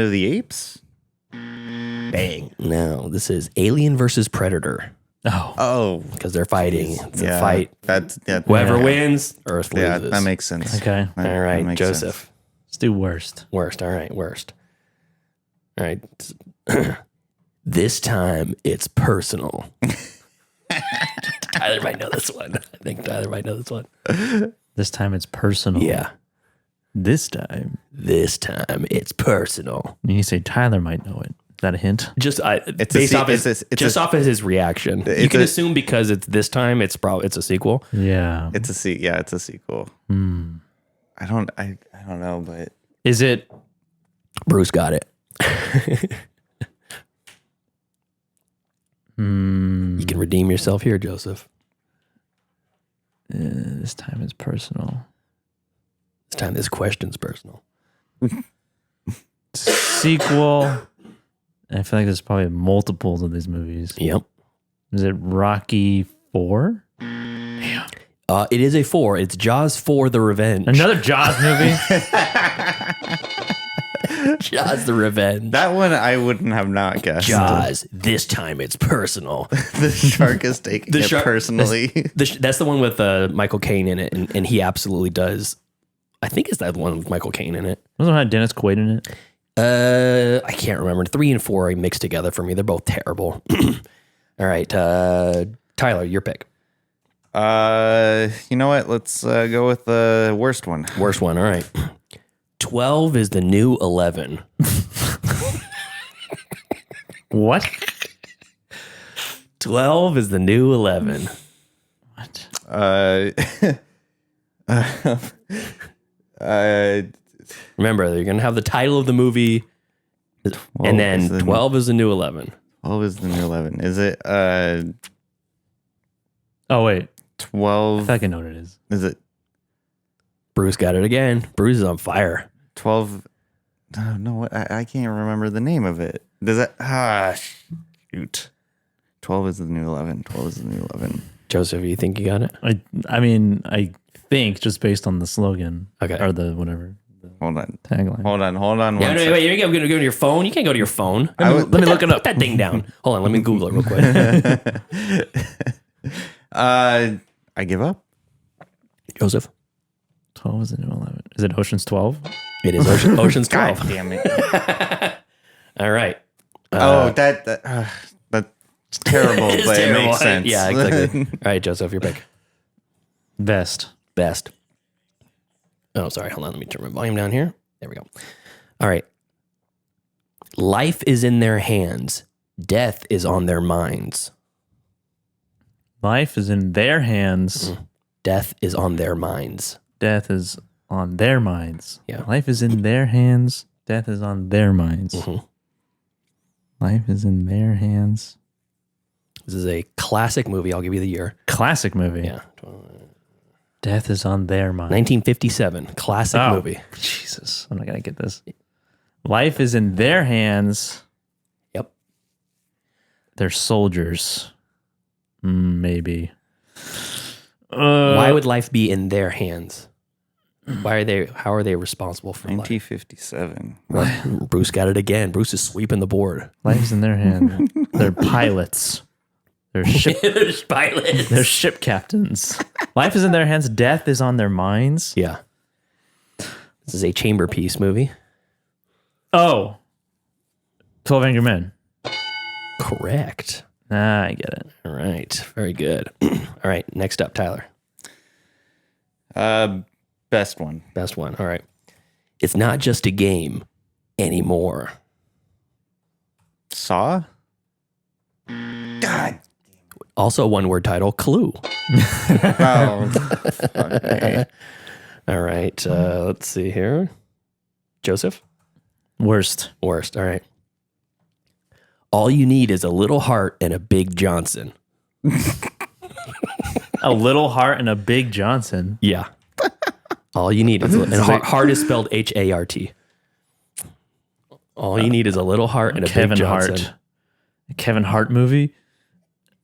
of the Apes? Bang. No, this is Alien versus Predator Oh. Oh, because they're fighting. It's a yeah. fight. That's Whoever yeah. wins, Earth Yeah, loses. that makes sense. Okay. That- All that right, makes Joseph. sense. Let's do worst. Worst. All right, worst. All right. This time it's personal. Tyler might know this one. I think Tyler might know this one. This time it's personal. Yeah. This time. This time it's personal. You say Tyler might know it. Is that a hint? Just It's based a, off off of his reaction. You it's can a- assume because it's this time it's a sequel. Yeah. it's a sequel. I don't know, but Is it? Bruce got it. You can redeem yourself here, Joseph. This time it's personal. This time this question's personal. Sequel. And I feel like there's probably multiples of these movies. Yep. Is it Rocky 4? It is a 4. It's Jaws 4: The Revenge. Another Jaws movie? Jaws: The Revenge. that one I wouldn't have not guessed. Jaws. This time it's personal. The shark is taking it shark- personally. That's the one with Michael Caine in it, and he absolutely does. I think it's that one with Michael Caine in it. Wasn't it Dennis Quaid in it? I can't remember. 3 and 4 are mixed together for me. They're both terrible. All right, Tyler, your pick. You know what? Let's go with the worst one. Worst one. All right. 12 is the new 11. What? 12 is the new 11. What? Remember, you're going to have the title of the movie, and then 12 is the new 11. 12 is the new 11. Is it Oh, wait. 12? I feel like I know what it is. Is it Bruce got it again. Bruce is on fire. 12? Oh, no, I can't remember the name of it. Does it? Shoot. 12 is the new 11. 12 is the new 11. Joseph, you think you got it? I mean, I think just based on the slogan. Okay. Or the whatever. Hold on. Tagline. Hold on. One Yeah, second. wait, you're going to go to your phone? You can't go to your phone. Let me look it up. Put that thing down. Hold on, let me Google it real quick. I give up. Joseph. 12 is it 11? Is it Ocean's 12? It is Ocean's 12. God damn it. All right. That's terrible, It's but terrible. it makes sense. Yeah, exactly. All right, Joseph, your pick. Best. Oh, sorry. Hold on. Let me turn my volume down here. There we go. All right. Life is in their hands. Death is on their minds. Life is in their hands. Death is on their minds. Death is on their minds. Yeah. Life is in their hands. Death is on their minds. Life is in their hands. This is a classic movie. I'll give you the year. Classic movie. Yeah. Death is on their mind. 1957. Classic movie. Jesus. I'm not going to get this. Life is in their hands. Yep. They're soldiers. Maybe. Why would life be in their hands? How are they responsible for life? 1957. Bruce got it again. Bruce is sweeping the board. Life is in their hands. They're pilots. They're ship. There's pilots. They're ship captains. Life is in their hands. Death is on their minds. Yeah. This is a chamber piece movie. Oh. 12 Angry Men. Correct. I get it. All right. Very good. All right. Next up, Tyler. Best one. Best one. All right. It's not just a game anymore. Saw? God. Also, one word title, Clue. Oh. Okay. All right. Let's see here. Joseph? Worst. Worst. All right. All you need is a little heart and a big Johnson. A little heart and a big Johnson. Yeah. All you need is heart is spelled H-A-R-T. All you need is a little heart and a Kevin big Johnson. Hart. A Kevin Hart movie.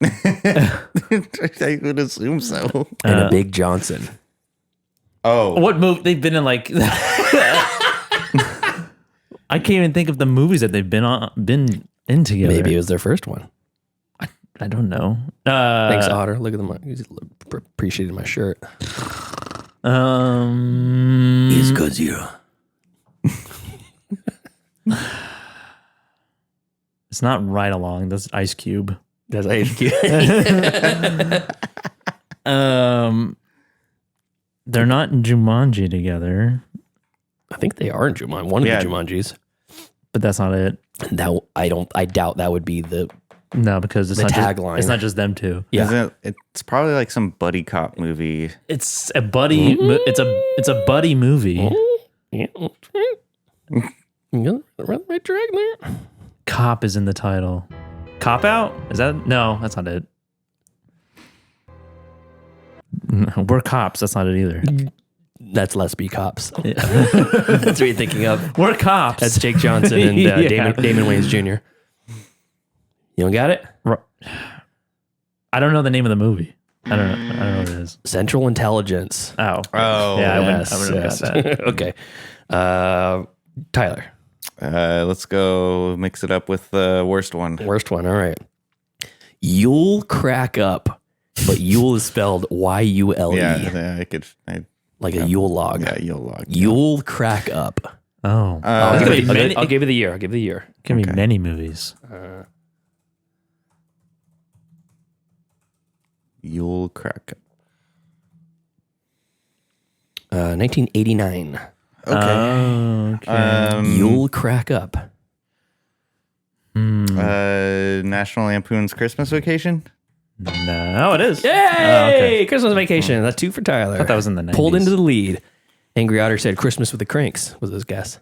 I would assume so. And a big Johnson. Oh. What movie they've been in? Like, I can't even think of the movies that they've been in together. Maybe it was their first one. I don't know. Thanks, Otter. Look at them. He's appreciating my shirt. It's Godzilla. It's not Right Along. That's Ice Cube. That's HQ. They're not in Jumanji together, I think they are in Jumanji. One of Yeah. the Jumanjis. but that's not it. And that I doubt that would be the No, because it's The not tagline. It's not just them two. yeah. Isn't it, it's probably like some buddy cop movie. It's a buddy. It's a buddy movie. Yeah. You got the right track there. Cop is in the title. Cop Out? Is that? No, that's not it. No, We're Cops. That's not it either. That's Let's Be Cops. That's what you're thinking of. We're Cops. That's Jake Johnson and Yeah. Damon Wayans Jr. You don't got it? I don't know the name of the movie. I don't know what it is. Central Intelligence. Oh. Oh, Yeah, Yes, I wouldn't have got that. Okay. Tyler. Let's go mix it up with the worst one. Worst one. All right. You'll crack up, but Yule is spelled Y-U-L-E. Yeah, Like a Yule log. Yeah, you'll log. You'll crack up. Oh. I'll give you many- the year. I'll give you the year. Give me many movies. You'll crack. 1989. Okay. You'll crack up. National Lampoon's Christmas Vacation. No, it is. Yay! okay. Christmas Vacation. That's 2 for Tyler. I thought that was in the 90s. Pulled into the lead. Angry Otter said Christmas with the Cranks was his guess.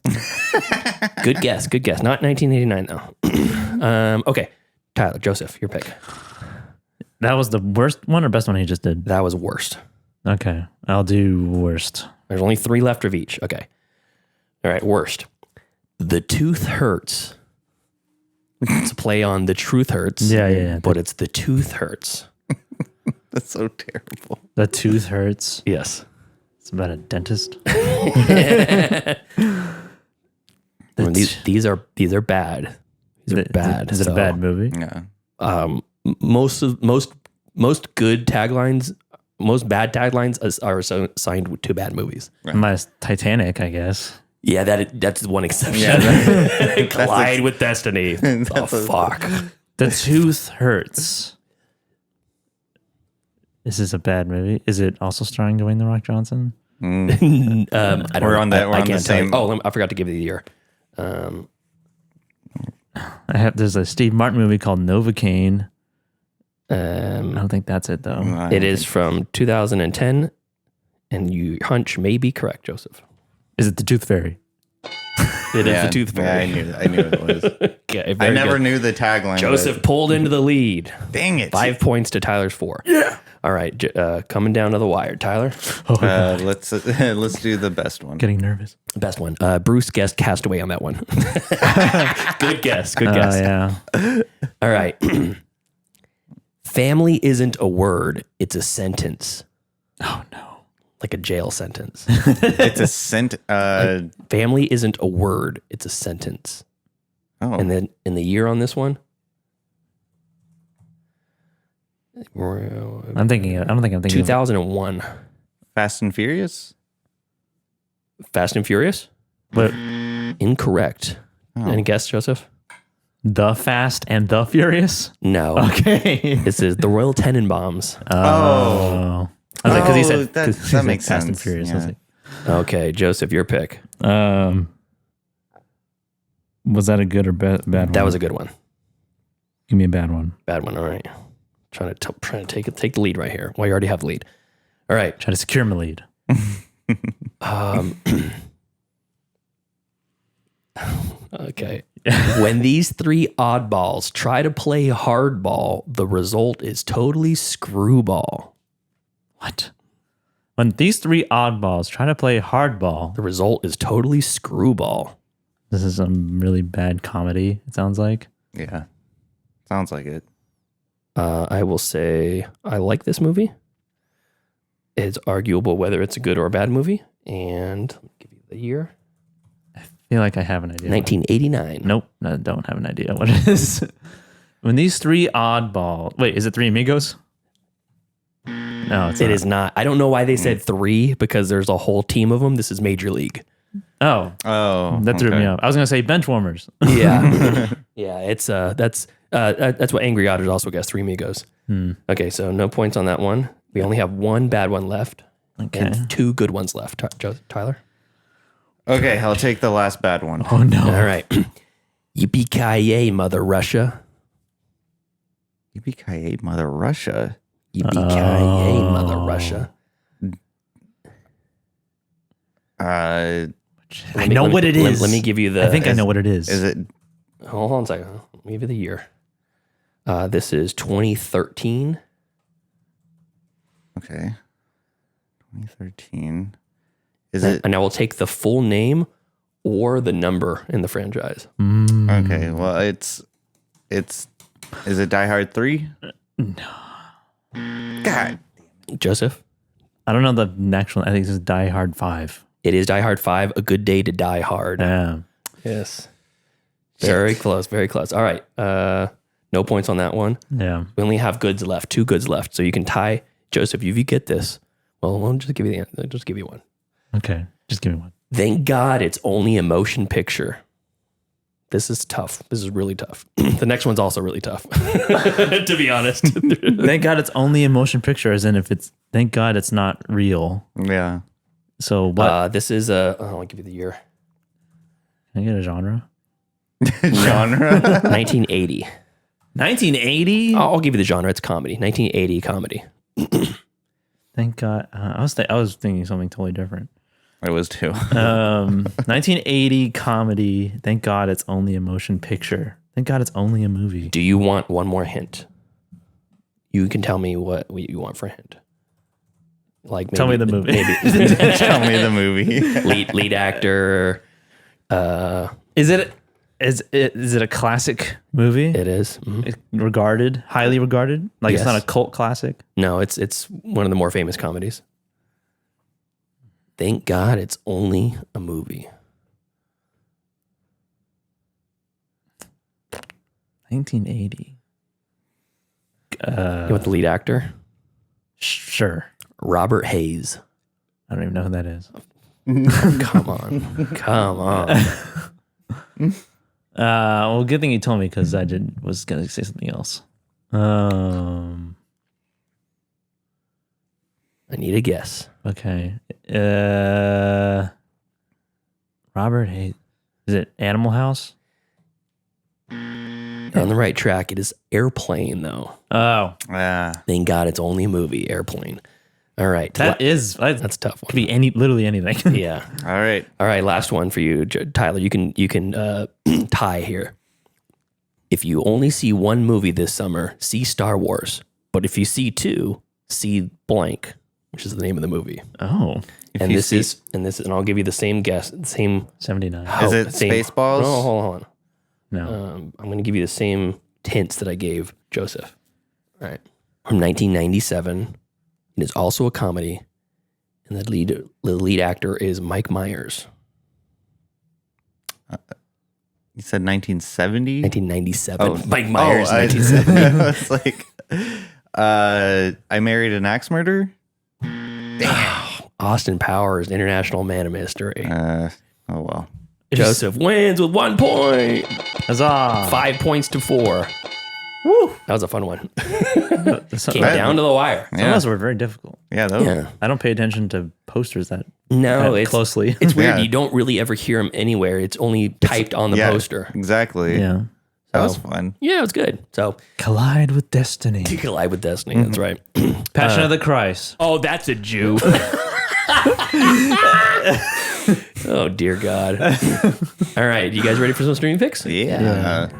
Good guess. Good guess. Not 1989 though. Okay. Tyler, Joseph, your pick. That was the worst one or best one he just did? That was worst. Okay. I'll do worst. There's only 3 left of each. Okay. All right. Worst. The Tooth Hurts. It's a play on The Truth Hurts. Yeah. But it's The Tooth Hurts. That's so terrible. The Tooth Hurts. Yes. It's about a dentist. These are bad. These are bad. Is it a bad movie? Yeah. Most good taglines, most bad taglines are assigned to bad movies. Minus Titanic, I guess. Yeah, that's one exception. Yeah, Collide with destiny. Oh fuck. The Tooth Hurts. Is this a bad movie? Is it also starring Dwayne The Rock Johnson? I don't know. We're on the same. I forgot to give you the year. There's a Steve Martin movie called Novocaine. I don't think that's it though. It is from 2010, and your hunch may be correct, Joseph. Is it The Tooth Fairy? It is the Tooth Fairy. Yeah, I knew it was. Okay, I very never good. knew the tagline. Joseph pulled into the lead. Dang it. 5 points to Tyler's 4. Yeah. All right, coming down to the wire, Tyler. Let's do the best one. Getting nervous. Best one. Bruce guessed Castaway on that one. Good guess. Good guess. Yeah. All right. Family isn't a word; it's a sentence. Oh no. Like a jail sentence. It's a Family isn't a word; it's a sentence. Oh. And then in the year on this one, I'm thinking 2001. Fast and Furious? Fast and Furious? What? Incorrect. Any guess, Joseph? The Fast and the Furious? No. Okay. This is the Royal Tenenbaums. Oh. I was like, because he said that makes Fast and sense. Furious. I was like, Okay, Joseph, your pick. was that a good or bad one? That was a good one. Give me a bad one. Bad one. All right. Trying to take the lead right here. Well, you already have the lead. All right. Try to secure my lead. Okay. When these three oddballs try to play hardball, the result is totally screwball. What? When these three oddballs try to play hardball, The result is totally screwball. this is some really bad comedy, it sounds like. Yeah. Sounds like it. I will say I like this movie. It's arguable whether it's a good or a bad movie. And let me give you the year. I feel like I have an idea. 1989. Nope, I don't have an idea what it is. When these three oddballs... Wait, is it Three Amigos? No, it's It not. is not. I don't know why they said 3 because there's a whole team of them. This is Major League. Oh, Oh. that threw me off. I was going to say Benchwarmers. Yeah. Yeah, it's that's what Angry Otters also guessed, Three Amigos. Okay, so no points on that one. We only have one bad one left Okay. and 2 good ones left. Tyler? Okay, I'll take the last bad one. Oh, no. All right. Yippee-ki-yay, Mother Russia. Yippee-ki-yay, Mother Russia. Yippee-ki-yay, Mother Russia. I know what it is. Let me give you the... I think I know what it is. Is it? Hold on a second. Let me give you the year. This is 2013. Okay. 2013. Is it? And I will take the full name or the number in the franchise. Okay, well, it's. Is it Die Hard 3? No. God. Joseph? I don't know the actual... I think this is Die Hard 5. It is Die Hard 5, A Good Day to Die Hard. Yeah. Yes. Very close, very close. All right. No points on that one. Yeah. We only have goods left, 2 goods left. So you can tie. Joseph, if you get this, well, I'll just give you just give you one. Okay. Just give me one. Thank God it's only a motion picture. This is tough. This is really tough. The next one's also really tough, to be honest. Thank God it's only a motion picture, as in if it's... Thank God it's not real. Yeah. So what? This is I'll give you the year. Can I get a genre? Genre? 1980. 1980? I'll give you the genre. It's comedy. 1980 comedy. Thank God. I was thinking something totally different. It was 2. 1980 comedy. Thank God it's only a motion picture. Thank God it's only a movie. Do you want one more hint? You can tell me what you want for a hint. Like maybe, Tell me the movie. Maybe Tell me the movie. lead actor. Is it a classic movie? It is. Mhm. Regarded, highly regarded. Like Yes. it's not a cult classic. No, it's one of the more famous comedies. Thank God it's only a movie. 1980. You want the lead actor? Sure. Robert Hayes. I don't even know who that is. Come on. Well, good thing you told me because was gonna say something else. I need a guess. Okay. Robert Hayes. Is it Animal House? You're on the right track. It is Airplane, though. Oh, Thank God it's only a movie. Airplane. All right. that's That's a tough one. could be literally anything. Yeah. All right. All right. Last one for you, Tyler. You can tie here. If you only see one movie this summer, see Star Wars. But if you see two, see blank, which is the name of the movie. Oh, And I'll give you the same guess. Same. 79. Is it Spaceballs? No, hold on. No. I'm going to give you the same hints that I gave Joseph. All right. From 1997. It is also a comedy. And the lead actor is Mike Myers. You said 1970? 1997. Mike Myers, 1970. I was like, I Married an Axe Murderer? Austin Powers, International Man of Mystery. Oh, well. Joseph wins with 1 point. Huzzah. 5 points to 4. Woo! That was a fun one. Came down to the wire. Some of those were very difficult. Yeah, those. Yeah. I don't pay attention to posters that It's closely. It's weird. Yeah. You don't really ever hear them anywhere. It's only typed on the Yeah, poster. Exactly. Yeah. That was fun. Yeah, it was good. So Collide with Destiny. collide with destiny. That's right. Passion of the Christ. Oh, that's a Jew. Oh dear God. All right, you guys ready for some streaming picks? Yeah.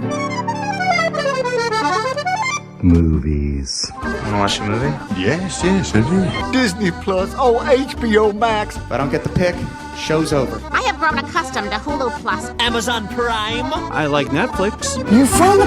Movies. Wanna watch a movie? Yes, I do. Disney Plus. Oh, HBO Max. If I don't get the pick, show's over. I have grown accustomed to Hulu Plus. Amazon Prime. I like Netflix. You found the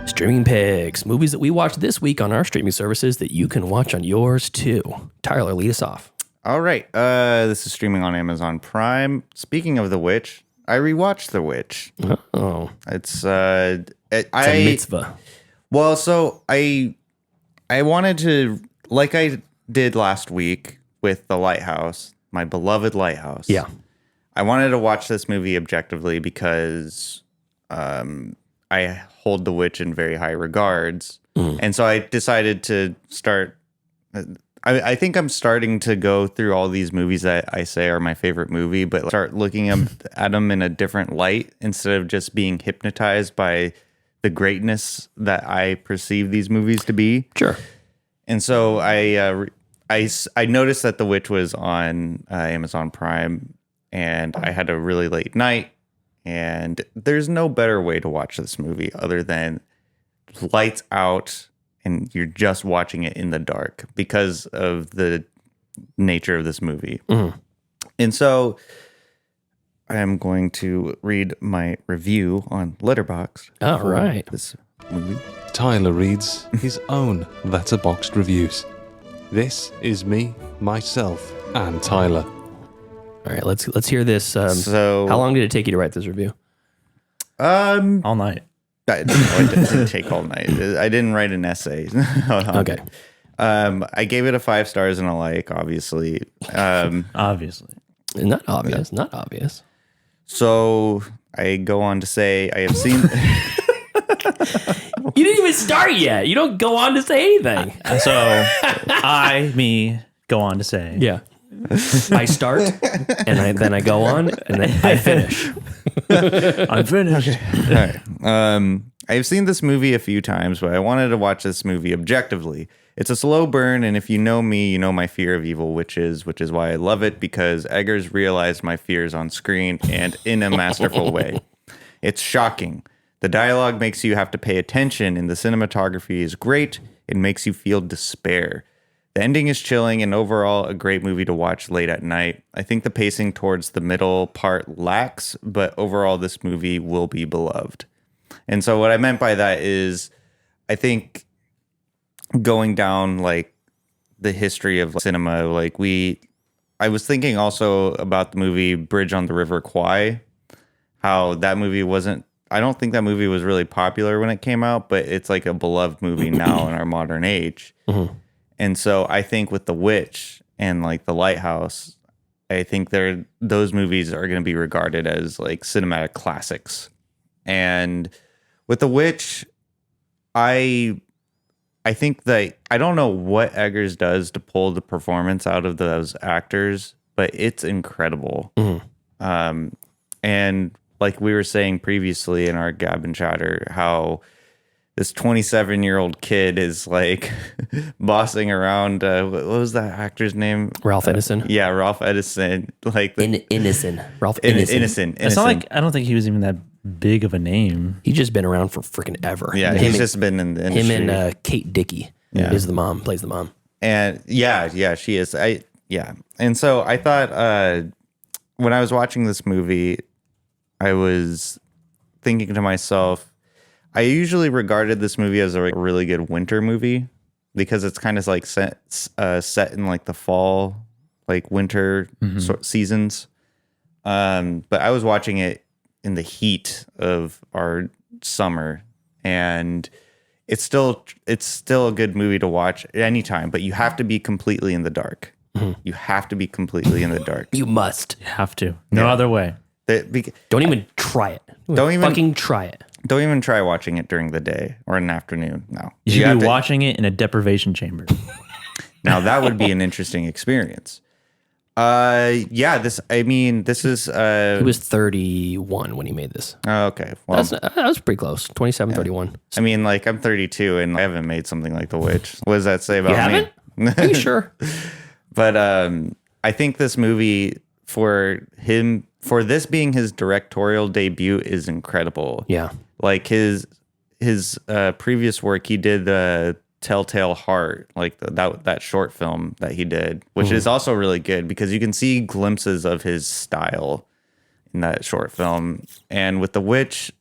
pick. Streaming picks, movies that we watched this week on our streaming services that you can watch on yours too. Tyler, lead us off. All right. This is streaming on Amazon Prime. Speaking of The Witch, I rewatched The Witch. Oh, It's it's a mitzvah. Well, so I wanted to, like I did last week with The Lighthouse, my beloved Lighthouse. Yeah. I wanted to watch this movie objectively because I hold The Witch in very high regards. And so I decided to start. I think I'm starting to go through all these movies that I say are my favorite movie, but start looking at them in a different light instead of just being hypnotized by the greatness that I perceive these movies to be. Sure. And so I noticed that The Witch was on Amazon Prime, and I had a really late night, and there's no better way to watch this movie other than lights out, and you're just watching it in the dark because of the nature of this movie. Mm-hmm. And so I am going to read my review on Letterboxd. All for right. this movie. Tyler reads his own Letterboxd reviews. This is me, myself, and Tyler. All right, let's hear this. So how long did it take you to write this review? All night. It didn't take all night. I didn't write an essay. Okay. I gave it a 5 stars and a like, obviously. Obviously. Not obvious. Not obvious. So I go on to say I have seen. You didn't even start yet. You don't go on to say anything. So go on to say. Yeah. I start and then I go on and then I finish. I'm finished. All right. I've seen this movie a few times, but I wanted to watch this movie objectively. It's a slow burn, and if you know me, you know my fear of evil witches, which is why I love it, because Eggers realized my fears on screen and in a masterful way. It's shocking. The dialogue makes you have to pay attention, and the cinematography is great. It makes you feel despair. The ending is chilling, and overall, a great movie to watch late at night. I think the pacing towards the middle part lacks, but overall, this movie will be beloved. And so what I meant by that is, I think going down like the history of cinema, like I was thinking also about the movie Bridge on the River Kwai, how that movie wasn't, I don't think that movie was really popular when it came out, but it's like a beloved movie now in our modern age. Mm-hmm. And so I think with The Witch and like The Lighthouse, I think those movies are going to be regarded as like cinematic classics. And with The Witch, I think that I don't know what Eggers does to pull the performance out of those actors, but it's incredible. Mm-hmm. And like we were saying previously in our Gab and Chatter, how this 27-year-old kid is like bossing around. What was that actor's name? Ralph Ineson. Yeah, Ralph Edison. Like Innocent. Ralph Innocent. It's not like I don't think he was even that big of a name. He's just been around for freaking ever. Yeah, he's just been in the industry. Him and Kate Dickey is the mom, plays the mom. And yeah, she is. And so I thought when I was watching this movie, I was thinking to myself, I usually regarded this movie as a really good winter movie because it's kind of like set in like the fall, like winter seasons. But I was watching it in the heat of our summer, and it's still a good movie to watch at any time, but you have to be completely in the dark. Mm-hmm. You have to be completely in the dark. You must. You have to. No other way. Don't even try it. Don't even fucking try it. Don't even try watching it during the day or an afternoon. No. You should be watching it in a deprivation chamber. Now that would be an interesting experience. This is he was 31 when he made this. Oh, okay. Well, that was pretty close. 27, 31. I mean, like, I'm 32 and I haven't made something like The Witch. What does that say about me? You haven't? Are you sure? But I think this movie for this being his directorial debut is incredible. Yeah. Like his previous work, he did Telltale Heart, like that short film that he did, which is also really good because you can see glimpses of his style in that short film. And with The Witch,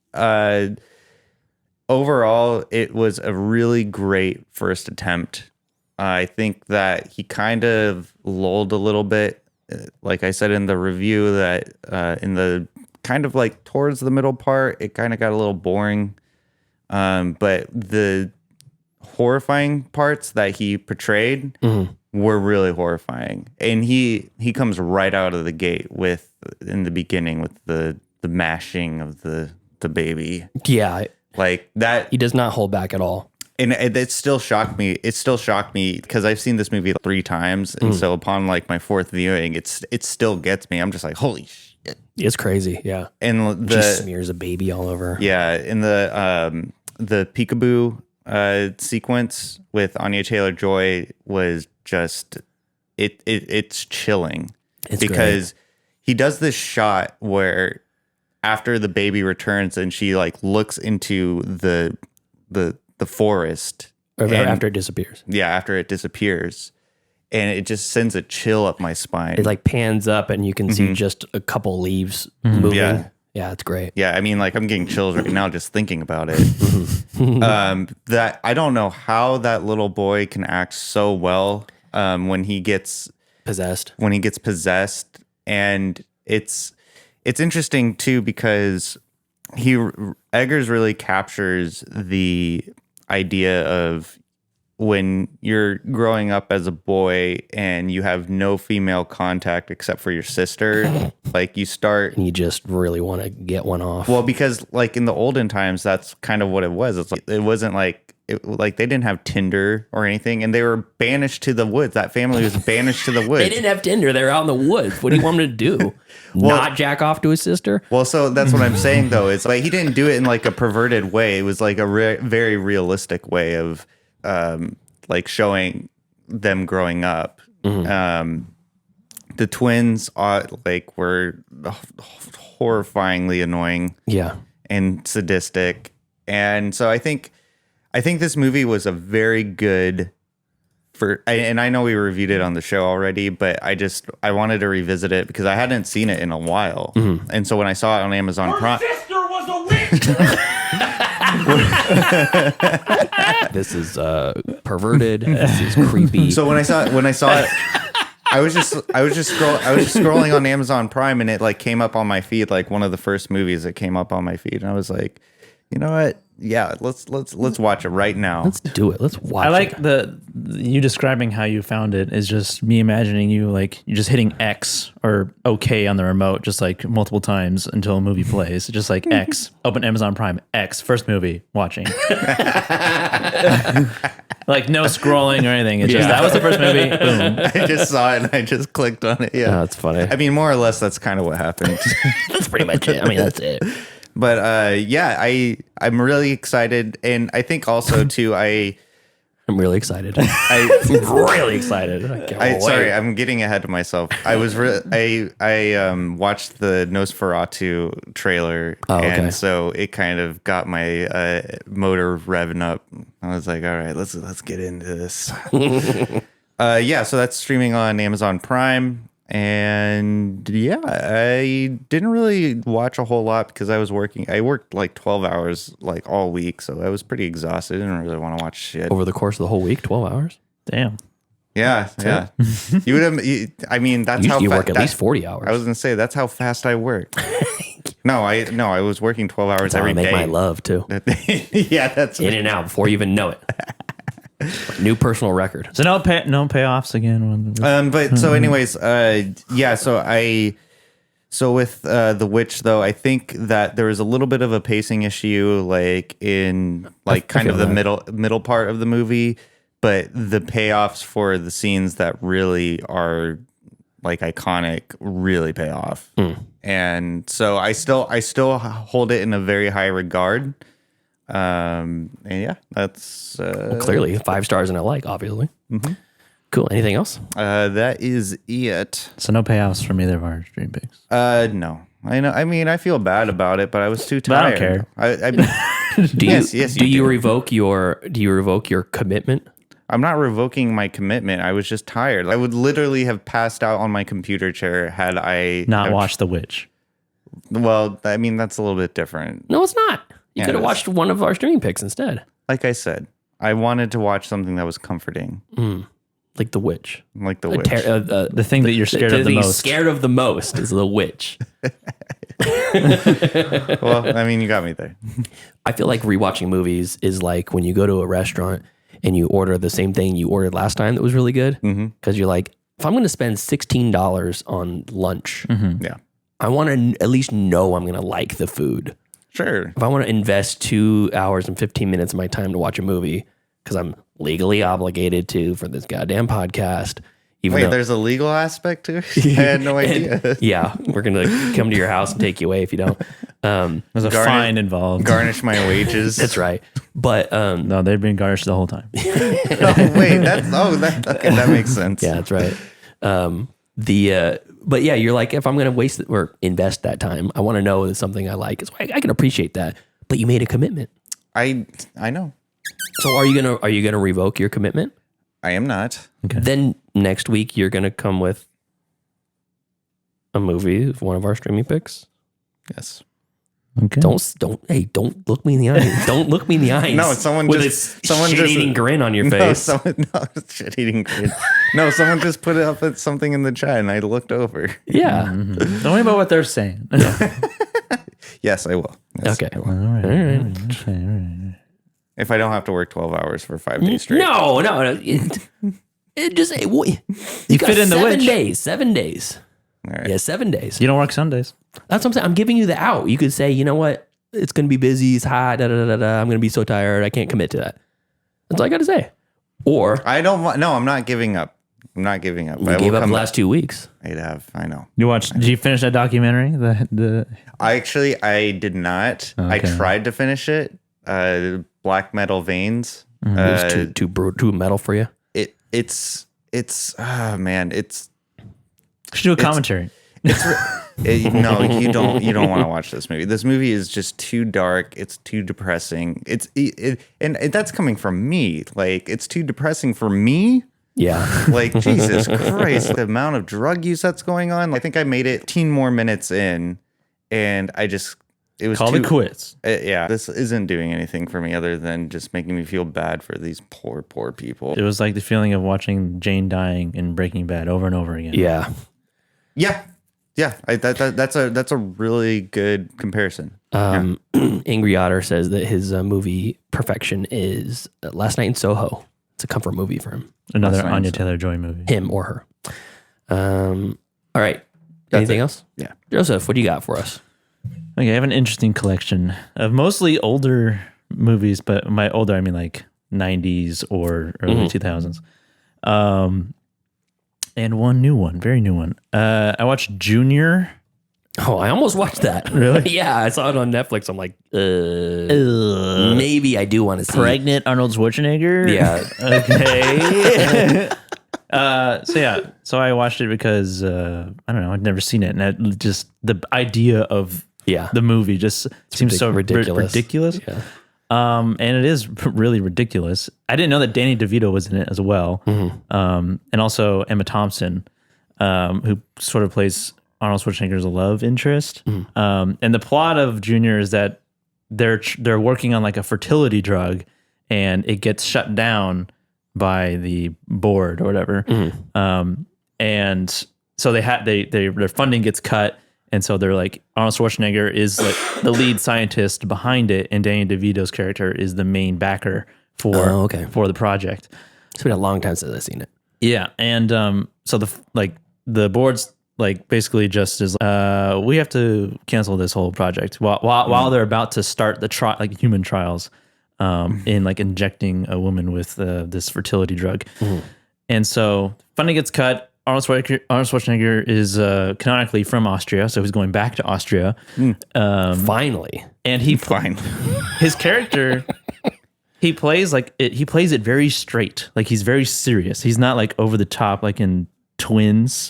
overall, it was a really great first attempt. I think that he kind of lulled a little bit, like I said in the review, that in the kind of like towards the middle part, it kind of got a little boring. But the horrifying parts that he portrayed were really horrifying. And he comes right out of the gate in the beginning with the mashing of the baby. Yeah. Like that. He does not hold back at all. And it still shocked me. It still shocked me because I've seen this movie 3 times. And so upon like my 4th viewing, it still gets me. I'm just like, holy shit. It's she Yeah. And she smears a baby all over. Yeah. In the peekaboo sequence with Anya Taylor-Joy was just it's chilling. It's because great. He does this shot where after the baby returns and she like looks into the forest after it disappears. Yeah, after it disappears. And it just sends a chill up my spine. It like pans up and you can see just a couple leaves moving. Yeah, it's great. Yeah, I mean, like I'm getting chills right now just thinking about it. That I don't know how that little boy can act so well when he gets possessed. And it's interesting too because Eggers really captures the idea of when you're growing up as a boy and you have no female contact except for your sister, like you start... And you just really want to get one off. Well, because like in the olden times, that's kind of what it was. It's like, it wasn't like they didn't have Tinder or anything, and they were banished to the woods. That family was banished to the woods. They didn't have Tinder. They were out in the woods. What do you want them to do? Not jack off to his sister? Well, so that's what I'm saying, though. It's like he didn't do it in like a perverted way. It was like a very realistic way of like showing them growing up. The twins were horrifyingly annoying. Yeah. And sadistic. And so I think this movie was a very good and I know we reviewed it on the show already, but I wanted to revisit it because I hadn't seen it in a while. And so when I saw it on Amazon Prime, sister was a witch. This is perverted. This is creepy. So when I saw it, I was just scrolling on Amazon Prime, and it like came up on my feed, like one of the first movies that came up on my feed, and I was like, you know what? Yeah, let's watch it right now. Let's do it. Let's watch it. I like you describing how you found it is just me imagining you like you're just hitting X or OK on the remote just like multiple times until a movie plays. Just like X, open Amazon Prime, X, first movie, watching. Like no scrolling or anything. It's just that was the first movie. Boom. I just saw it and I just clicked on it. Yeah, that's funny. I mean, more or less, that's kind of what happened. That's pretty much it. I mean, that's it. But I'm really excited, and I think also too I'm really excited. I'm really excited. Sorry, I'm getting ahead of myself. I was I watched the Nosferatu trailer, and so it kind of got my motor revving up. I was like, all right, let's get into this. So that's streaming on Amazon Prime. And yeah, I didn't really watch a whole lot because I was working. I worked like 12 hours like all week, so I was pretty exhausted. I didn't really want to watch shit. Over the course of the whole week, 12 hours? Damn. Yeah. You would have. I mean, that's how you work at least 40 hours. I was gonna say that's how fast I work. I was working 12 hours every day. I make my love too. Yeah, that's in and out before you even know it. New personal record. So no payoffs again. But so anyways, so with The Witch though, I think that there was a little bit of a pacing issue, like in like kind of the middle part of the movie, but the payoffs for the scenes that really are like iconic really pay off. And so I still hold it in a very high regard. And yeah, that's clearly 5 stars and I like, obviously. Mm-hmm. Cool. Anything else? That is it. So no payoffs from either of our stream picks. No. I know. I mean, I feel bad about it, but I was too tired. I don't care. Do you revoke your commitment? I'm not revoking my commitment. I was just tired. I would literally have passed out on my computer chair had I not watched The Witch. Well, I mean, that's a little bit different. No, it's not. You could have watched one of our streaming picks instead. Like I said, I wanted to watch something that was comforting. Like The Witch. Like The Witch. The thing that you're scared of the most. Scared of the most is The Witch. Well, I mean, you got me there. I feel like rewatching movies is like when you go to a restaurant and you order the same thing you ordered last time that was really good. Because you're like, if I'm going to spend $16 on lunch, yeah, I want to at least know I'm going to like the food. Sure. If I want to invest 2 hours and 15 minutes of my time to watch a movie, because I'm legally obligated to for this goddamn podcast. Wait, there's a legal aspect to it? I had no idea. Yeah, we're going to come to your house and take you away if you don't. There's a fine involved. Garnish my wages. That's right. But no, they've been garnished the whole time. That makes sense. Yeah, that's right. But yeah, you're like, if I'm going to waste or invest that time, I want to know it's something I like. So I can appreciate that. But you made a commitment. I know. So are you gonna revoke your commitment? I am not. Okay. Then next week you're gonna come with a movie, one of our streaming picks. Yes. Okay. Don't look me in the eyes. Don't look me in the eyes. No, someone just shit-eating grin on your face. Shit-eating grin. No, someone just put up something in the chat and I looked over. Yeah. Don't worry about what they're saying. Yes, I will. Yes, okay. I will. All right. If I don't have to work 12 hours for 5 days straight. No. It just you got fit in the 7 Witch. days. 7 days. All right. Yeah, 7 days. You don't work Sundays. That's what I'm saying. I'm giving you the out. You could say, you know what? It's going to be busy. It's hot. I'm going to be so tired. I can't commit to that. That's all I got to say. Or I don't want. No, I'm not giving up. I'm not giving up. You gave up the last 2 weeks. I'd have. I know. Did you finish that documentary? I did not. Okay. I tried to finish it. Black Metal Veins. It was too metal for you. It's man. Should do a commentary. No, you don't want to watch this movie. This movie is just too dark. It's too depressing. And that's coming from me. Like, it's too depressing for me. Yeah. Like, Jesus Christ, the amount of drug use that's going on. I think I made it 10 more minutes in, and it was Call it quits. Yeah, this isn't doing anything for me other than just making me feel bad for these poor people. It was like the feeling of watching Jane dying in Breaking Bad over and over again. Yeah. That's a really good comparison. Angry Otter says that his movie perfection is Last Night in Soho. It's a comfort movie for him. Another Anya Taylor-Joy movie. Him or her. All right. Anything else? Yeah. Joseph, what do you got for us? Okay, I have an interesting collection of mostly older movies, but by older, I mean like 90s or early 2000s. And one new one, very new one. I watched Junior. Oh, I almost watched that. Really? Yeah, I saw it on Netflix. I'm like, maybe I do want to see Pregnant Arnold Schwarzenegger? Yeah. Okay. So I watched it because, I don't know, I'd never seen it. And just the idea of the movie just seems so ridiculous. Yeah. And it is really ridiculous. I didn't know that Danny DeVito was in it as well. And also Emma Thompson, who sort of plays Arnold Schwarzenegger's love interest. And the plot of Junior is that they're working on like a fertility drug, and it gets shut down by the board or whatever. And so their funding gets cut. And so they're like, Arnold Schwarzenegger is like the lead scientist behind it, and Danny DeVito's character is the main backer for the project. It's been a long time since I've seen it. Yeah, and so the board's like basically just is we have to cancel this whole project while they're about to start the human trials in like injecting a woman with this fertility drug. And so funding gets cut. Arnold Schwarzenegger is canonically from Austria, so he's going back to Austria. Finally. And his character, he plays it very straight. Like he's very serious. He's not like over the top like in Twins,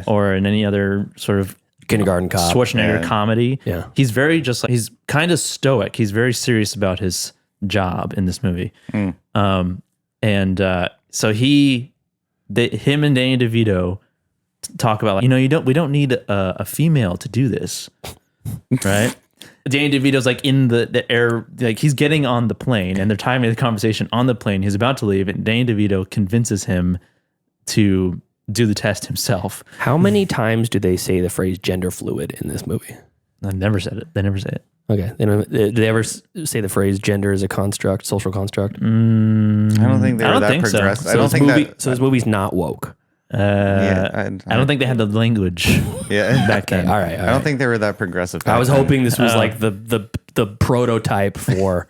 or in any other sort of Kindergarten Cop Schwarzenegger comedy. Yeah, he's very he's kind of stoic. He's very serious about his job in this movie. So him and Danny DeVito talk about like, we don't need a female to do this, right? Danny DeVito's like in the air, like he's getting on the plane, and they're timing the conversation on the plane. He's about to leave, and Danny DeVito convinces him to do the test himself. How many times do they say the phrase gender fluid in this movie? I never said it. They never say it. Okay. Did they ever say the phrase gender is a construct, social construct? I don't think they were that progressive. So this movie's not woke. I don't think they had the language back then. All right. I don't think they were that progressive. I was hoping this was like the prototype for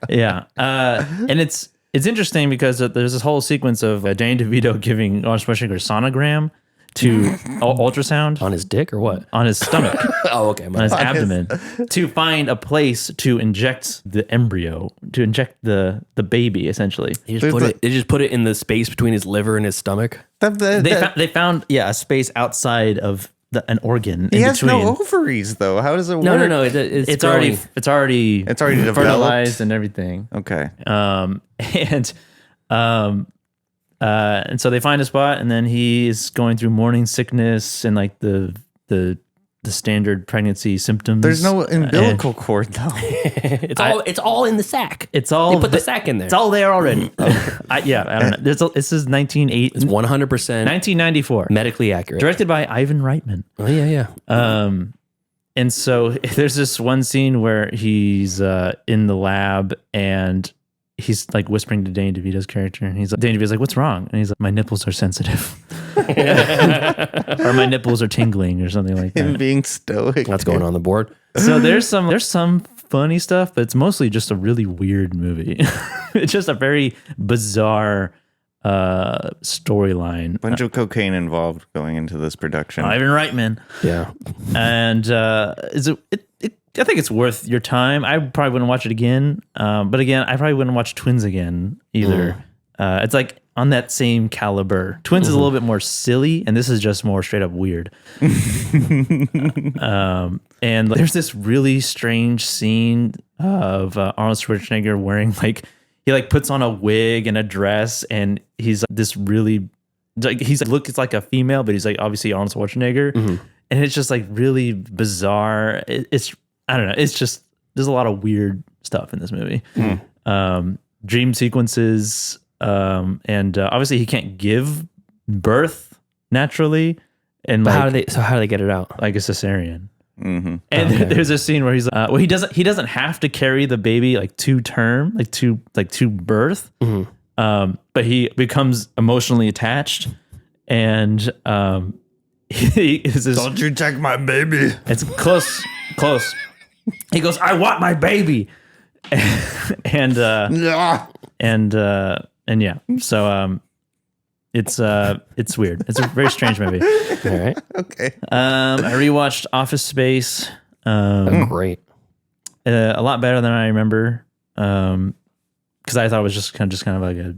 Yeah. And it's interesting because there's this whole sequence of Danny DeVito giving Arnold Schwarzenegger a sonogram to ultrasound on his dick or what? On his stomach. Oh, okay. On his abdomen to find a place to inject the embryo, to inject the baby, essentially. They just put it in the space between his liver and his stomach. They found a space outside of an organ. He in has between. no ovaries though. How does it work? No. It's already fertilized and everything. Okay. And so they find a spot, and then he's going through morning sickness and like the standard pregnancy symptoms. There's no umbilical cord though. It's all in the sack. It's all they put the sack in there. It's all there already. I don't know. This is 1980. It's 100% 1994. medically accurate. Directed by Ivan Reitman. Oh yeah. And so there's this one scene where he's in the lab, and he's like whispering to Danny DeVito's character, and Danny DeVito's like, "What's wrong?" And he's like, "My nipples are sensitive," or "My nipples are tingling," or something like that. Him being stoic. That's going on the board. So there's some funny stuff, but it's mostly just a really weird movie. It's just a very bizarre storyline. Bunch of cocaine involved going into this production. Ivan Reitman. Yeah, and I think it's worth your time. I probably wouldn't watch it again. But again, I probably wouldn't watch Twins again either. It's like on that same caliber. Twins is a little bit more silly, and this is just more straight up weird. And there's this really strange scene of Arnold Schwarzenegger wearing he puts on a wig and a dress, and he's this really looks like a female, but he's like obviously Arnold Schwarzenegger. And it's just like really bizarre. It's I don't know. It's just there's a lot of weird stuff in this movie. Dream sequences, and obviously he can't give birth naturally. And But like, how do they get it out? like a cesarean. And there's a scene where he's well, he doesn't have to carry the baby like to term, like to birth. But he becomes emotionally attached, and he is this, Don't you take my baby. it's close. He goes, I want my baby. And yeah. So it's weird. It's a very strange movie. All right. Okay. I rewatched Office Space. Great. A lot better than I remember. Because I thought it was just kind of like a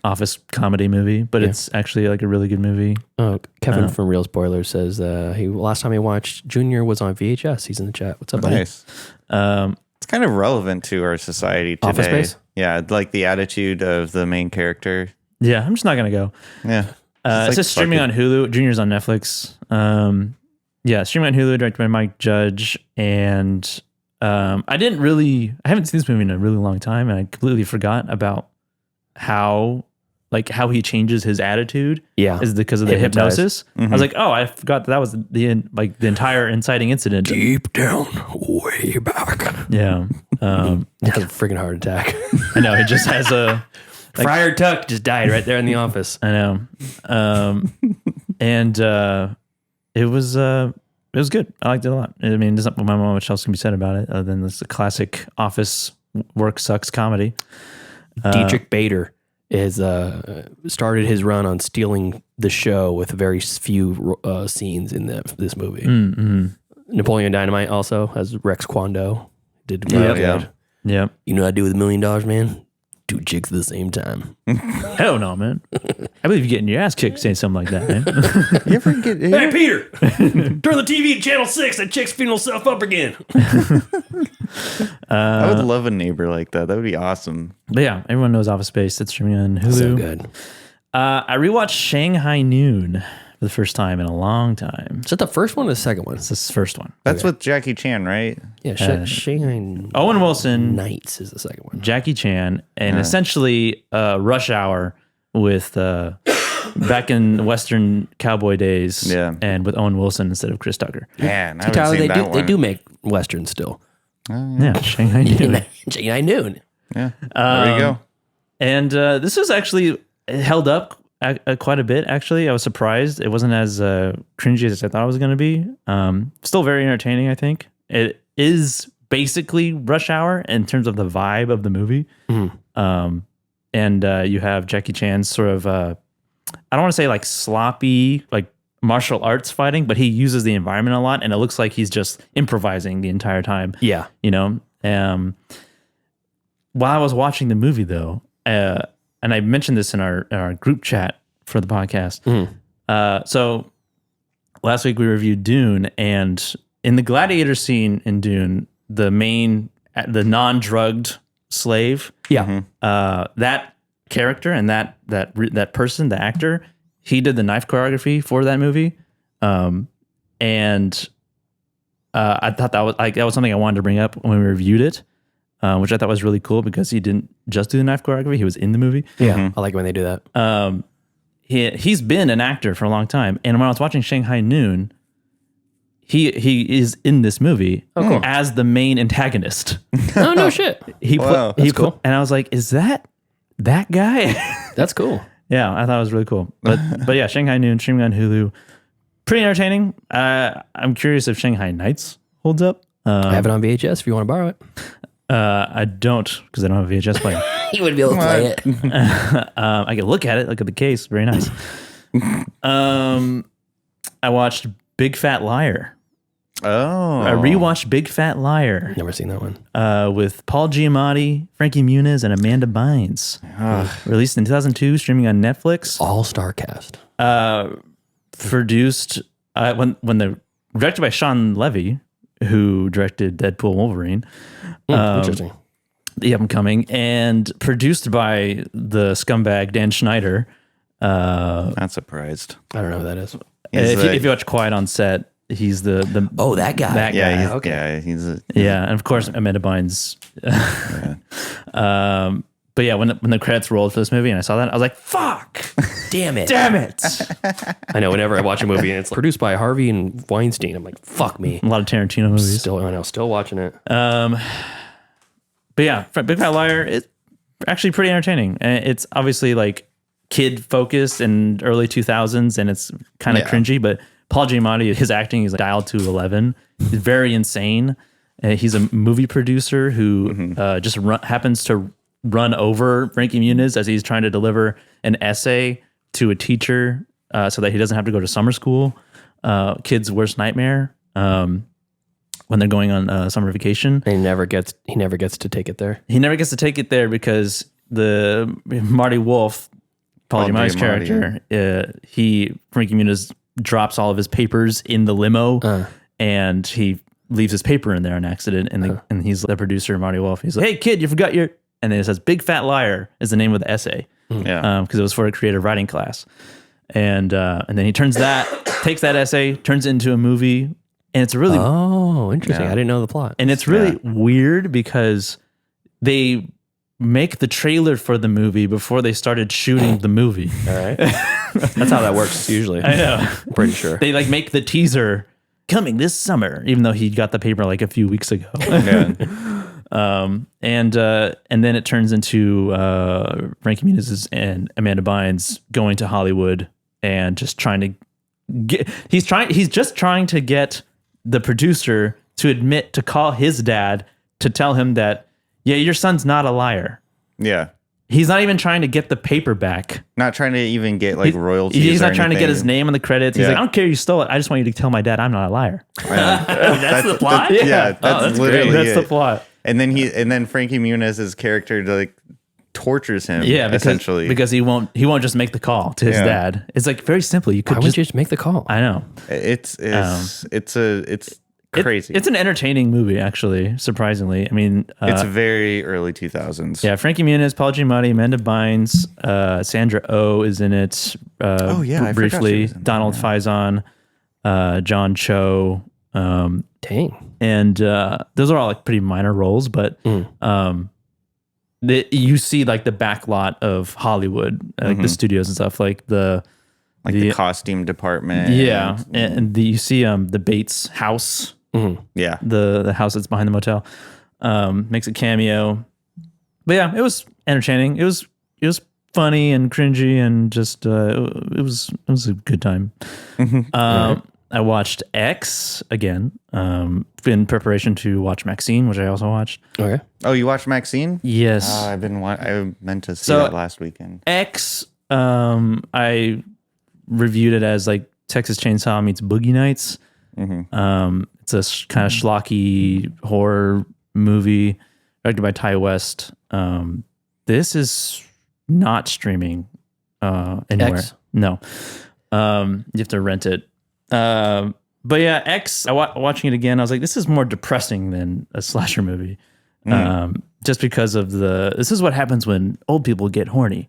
office comedy movie, but it's actually like a really good movie. Oh, Kevin from Real Spoilers says last time he watched Junior was on VHS. He's in the chat. What's up, buddy? Nice. It's kind of relevant to our society today. Office Space? Yeah, like the attitude of the main character. Yeah, I'm just not gonna go. Yeah. It's just streaming on Hulu. Junior's on Netflix. Streaming on Hulu, directed by Mike Judge, and I haven't seen this movie in a really long time, and I completely forgot about how he changes his attitude. Yeah, is because of the hypnosis. I was like, oh, I forgot that was the entire inciting incident. Deep down, way back. Yeah, He has a freaking heart attack. I know. He just has a Friar Tuck just died right there in the office. I know. And it was good. I liked it a lot. I mean, there's not much else can be said about it other than this classic office work sucks comedy. Dietrich Bader is started his run on stealing the show with very few scenes in this movie. Napoleon Dynamite also has Rex Kwon Do. Did really good. Yeah. You know what I do with $1 million, man? 2 chicks at the same time. Hell no, man. I believe you're getting your ass kicked saying something like that, man. You ever get Hey, Peter! Turn the TV to channel 6. That chick's feeding herself up again. I would love a neighbor like that. That would be awesome. But yeah, everyone knows Office Space. It's streaming on Hulu. So good. I rewatched Shanghai Noon for the first time in a long time. Is that the first one or the second one? It's the first one. That's with Jackie Chan, right? Yeah, Shanghai Owen Wilson, Nights is the second one. Jackie Chan, and essentially Rush Hour with back in Western cowboy days, and with Owen Wilson instead of Chris Tucker. Man, See, Tyler, they do make westerns still. Yeah, Shanghai Noon. Shanghai Noon. Yeah, there you go. And this was actually held up quite a bit, actually. I was surprised. It wasn't as cringy as I thought it was going to be. Still very entertaining, I think. It is basically Rush Hour in terms of the vibe of the movie. And you have Jackie Chan's sort of, I don't want to say like sloppy, like martial arts fighting, but he uses the environment a lot, and it looks like he's just improvising the entire time. Yeah. You know? While I was watching the movie, though, and I mentioned this in our group chat for the podcast. So last week we reviewed Dune, and in the gladiator scene in Dune, the non-drugged slave, that character and that person, the actor, he did the knife choreography for that movie, and I thought that was something I wanted to bring up when we reviewed it. Which I thought was really cool because he didn't just do the knife choreography; he was in the movie. Yeah, I like when they do that. He's been an actor for a long time, and when I was watching Shanghai Noon, he is in this movie as the main antagonist. Oh no shit! That's cool. And I was like, "Is that guy?" That's cool. Yeah, I thought it was really cool. But yeah, Shanghai Noon streaming on Hulu, pretty entertaining. I'm curious if Shanghai Nights holds up. I have it on VHS if you want to borrow it. I don't, because I don't have a VHS player. You wouldn't be able to play it. I can look at it, look at the case. Very nice. I watched Big Fat Liar. Oh. I rewatched Big Fat Liar. Never seen that one. With Paul Giamatti, Frankie Muniz, and Amanda Bynes. Released in 2002, streaming on Netflix. All-star cast. Produced, directed by Sean Levy, who directed Deadpool Wolverine. Interesting. The upcoming, and produced by the scumbag Dan Schneider. Not surprised. I don't know who that is. If you watch Quiet on Set, He's the that guy. That Yeah, guy. he's, Okay. yeah, he's a, Yeah, and of course Amanda Bynes. But yeah, when the credits rolled for this movie and I saw that, I was like, "Fuck, Damn it. damn it!" I know whenever I watch a movie and it's produced by Harvey and Weinstein, I'm like, fuck me. A lot of Tarantino movies. Still watching it. But yeah, Big Fat Liar is actually pretty entertaining, and it's obviously like kid focused in early 2000s, and it's kind of cringy. But Paul Giamatti, his acting is dialed to 11. He's very insane. He's a movie producer who just happens to run over Frankie Muniz as he's trying to deliver an essay to a teacher so that he doesn't have to go to summer school. Kid's worst nightmare when they're going on summer vacation. And he never gets to take it there. He never gets to take it there because the Marty Wolf, Paul Giamatti's character, Frankie Muniz drops all of his papers in the limo and he leaves his paper in there on accident. And he's the producer, Marty Wolf. He's like, "Hey kid, you forgot your," and then it says "Big Fat Liar" is the name of the essay. yeah. Because it was for a creative writing class. And then he takes that essay, turns it into a movie. And it's really, interesting. I didn't know the plot. and it's really weird because they make the trailer for the movie before they started shooting the movie. All right. That's how that works usually. I know. I'm pretty sure. They like make the teaser coming this summer, even though he got the paper like a few weeks ago. And then it turns into Frankie Muniz and Amanda Bynes going to Hollywood and just trying to get. He's just trying to get the producer to admit to call his dad to tell him that, yeah, your son's not a liar. Yeah. He's not even trying to get the paper back. Not trying to even get like royalties. He's not or trying to get anything. his name on the credits. He's like, "I don't care you stole it. I just want you to tell my dad I'm not a liar." That's the plot? That's literally That's it. the plot. And then Frankie Muniz's character like tortures him. Yeah, essentially because he won't just make the call to his dad. It's like very simple. You could Why would you just make the call? I know. It's crazy. It's an entertaining movie, actually. Surprisingly, I mean, it's very early 2000s. yeah. Frankie Muniz, Paul Giamatti, Amanda Bynes, Sandra Oh is in it. I forgot she briefly. was in Donald Faison, John Cho. Dang. And those are all like pretty minor roles, but you see like the back lot of Hollywood, like the studios and stuff, like the costume department. Yeah, and you see the Bates house. Yeah, the house that's behind the motel makes a cameo. But yeah, it was entertaining. It was funny and cringy and just it was a good time. I watched X again in preparation to watch Maxxine, which I also watched. Okay. Oh, you watched Maxxine? Yes. I meant to see that last weekend. X, I reviewed it as like Texas Chainsaw meets Boogie Nights. It's a kind of schlocky horror movie directed by Ty West. This is not streaming anywhere. X? No. You have to rent it. But yeah, X, watching it again, I was like, this is more depressing than a slasher movie. Just because of this is what happens when old people get horny.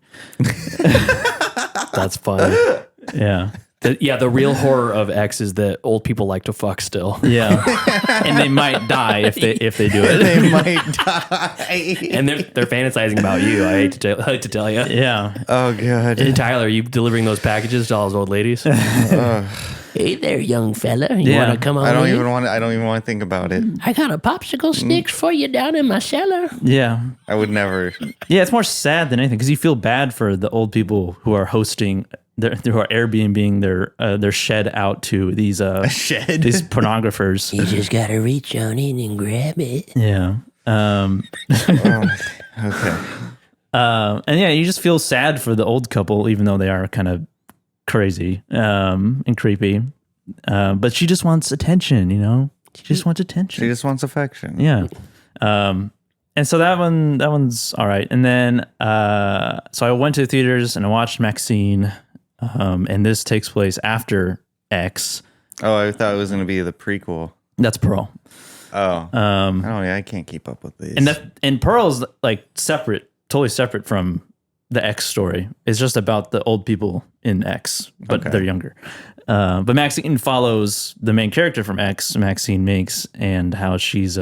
That's fun. Yeah. The real horror of X is that old people like to fuck still. Yeah. And they might die if they do it. They might die. And they're fantasizing about you. I hate to tell you. Yeah. Oh god. Hey, Tyler, are you delivering those packages to all those old ladies? Hey there, young fella. You want to come on? I don't even want to think about it. I got a popsicle sticks for you down in my cellar. Yeah. I would never. Yeah, it's more sad than anything because you feel bad for the old people who are hosting, who are Airbnb-ing their shed out to these these pornographers. You just gotta reach on in and grab it. Yeah. Okay. And yeah, you just feel sad for the old couple, even though they are kind of crazy and creepy. But she just wants attention, you know? She just wants attention. She just wants affection. Yeah. And so that one's all right. And then so I went to the theaters and I watched Maxxine. And this takes place after X. Oh, I thought it was going to be the prequel. That's Pearl. Oh. Yeah, I can't keep up with these. And Pearl's like separate, totally separate from the X story. It's just about the old people in X, but they're younger. But Maxxxine follows the main character from X, Maxxxine Minx, and how she's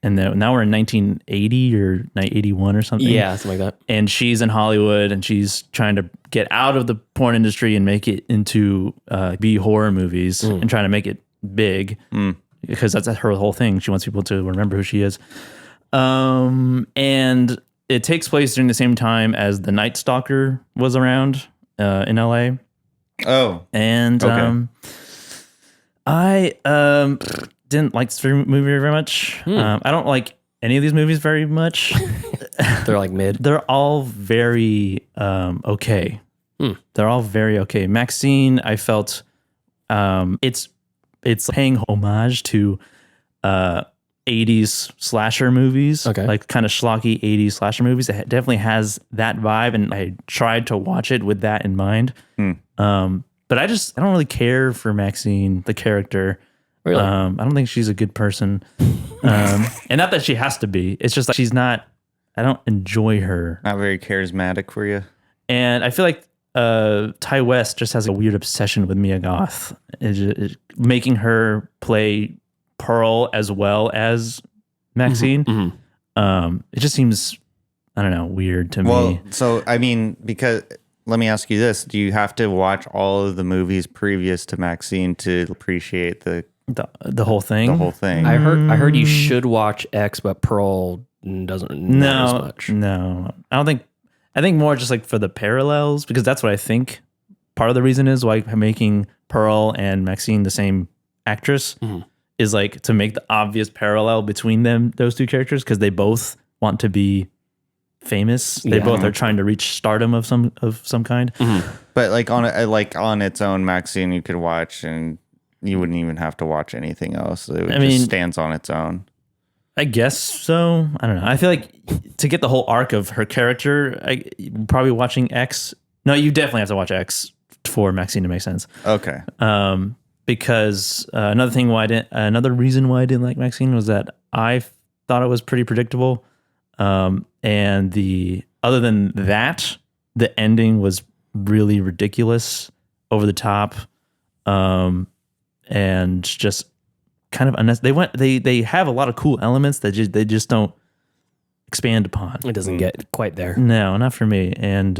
and now we're in 1980 or 81 or something. Yeah, something like that. And she's in Hollywood, and she's trying to get out of the porn industry and make it into B horror movies and trying to make it big because that's her whole thing. She wants people to remember who she is. And it takes place during the same time as The Night Stalker was around in LA. Oh. And I didn't like this movie very much. I don't like any of these movies very much. They're like mid. They're all very okay. They're all very okay. Maxxxine, I felt it's paying homage to 80s slasher movies, like kind of schlocky 80s slasher movies. It definitely has that vibe, and I tried to watch it with that in mind. But I don't really care for Maxxxine, the character. Really? I don't think she's a good person. And not that she has to be. It's just like she's not, I don't enjoy her. Not very charismatic for you. And I feel like Ty West just has a weird obsession with Mia Goth, making her play Pearl as well as Maxxxine. It just seems, I don't know, weird to me. Well, so I mean, because let me ask you this: do you have to watch all of the movies previous to Maxxxine to appreciate the whole thing? The whole thing. I heard you should watch X, but Pearl doesn't know as much. No, I don't think. I think more just like for the parallels, because that's what I think part of the reason is why making Pearl and Maxxxine the same actress is like to make the obvious parallel between those two characters, because they both want to be famous. They both are trying to reach stardom of some kind. But like on its own, Maxxxine you could watch, and you wouldn't even have to watch anything else. It just stands on its own. I guess so. I don't know. I feel like to get the whole arc of her character, probably watching X. No, you definitely have to watch X for Maxxxine to make sense. Okay. Because another reason why I didn't like Maxxxine was that I thought it was pretty predictable. And other than that, the ending was really ridiculous, over the top, and just kind of unnecessary. They have a lot of cool elements that they just don't expand upon. It doesn't get quite there. No, not for me. And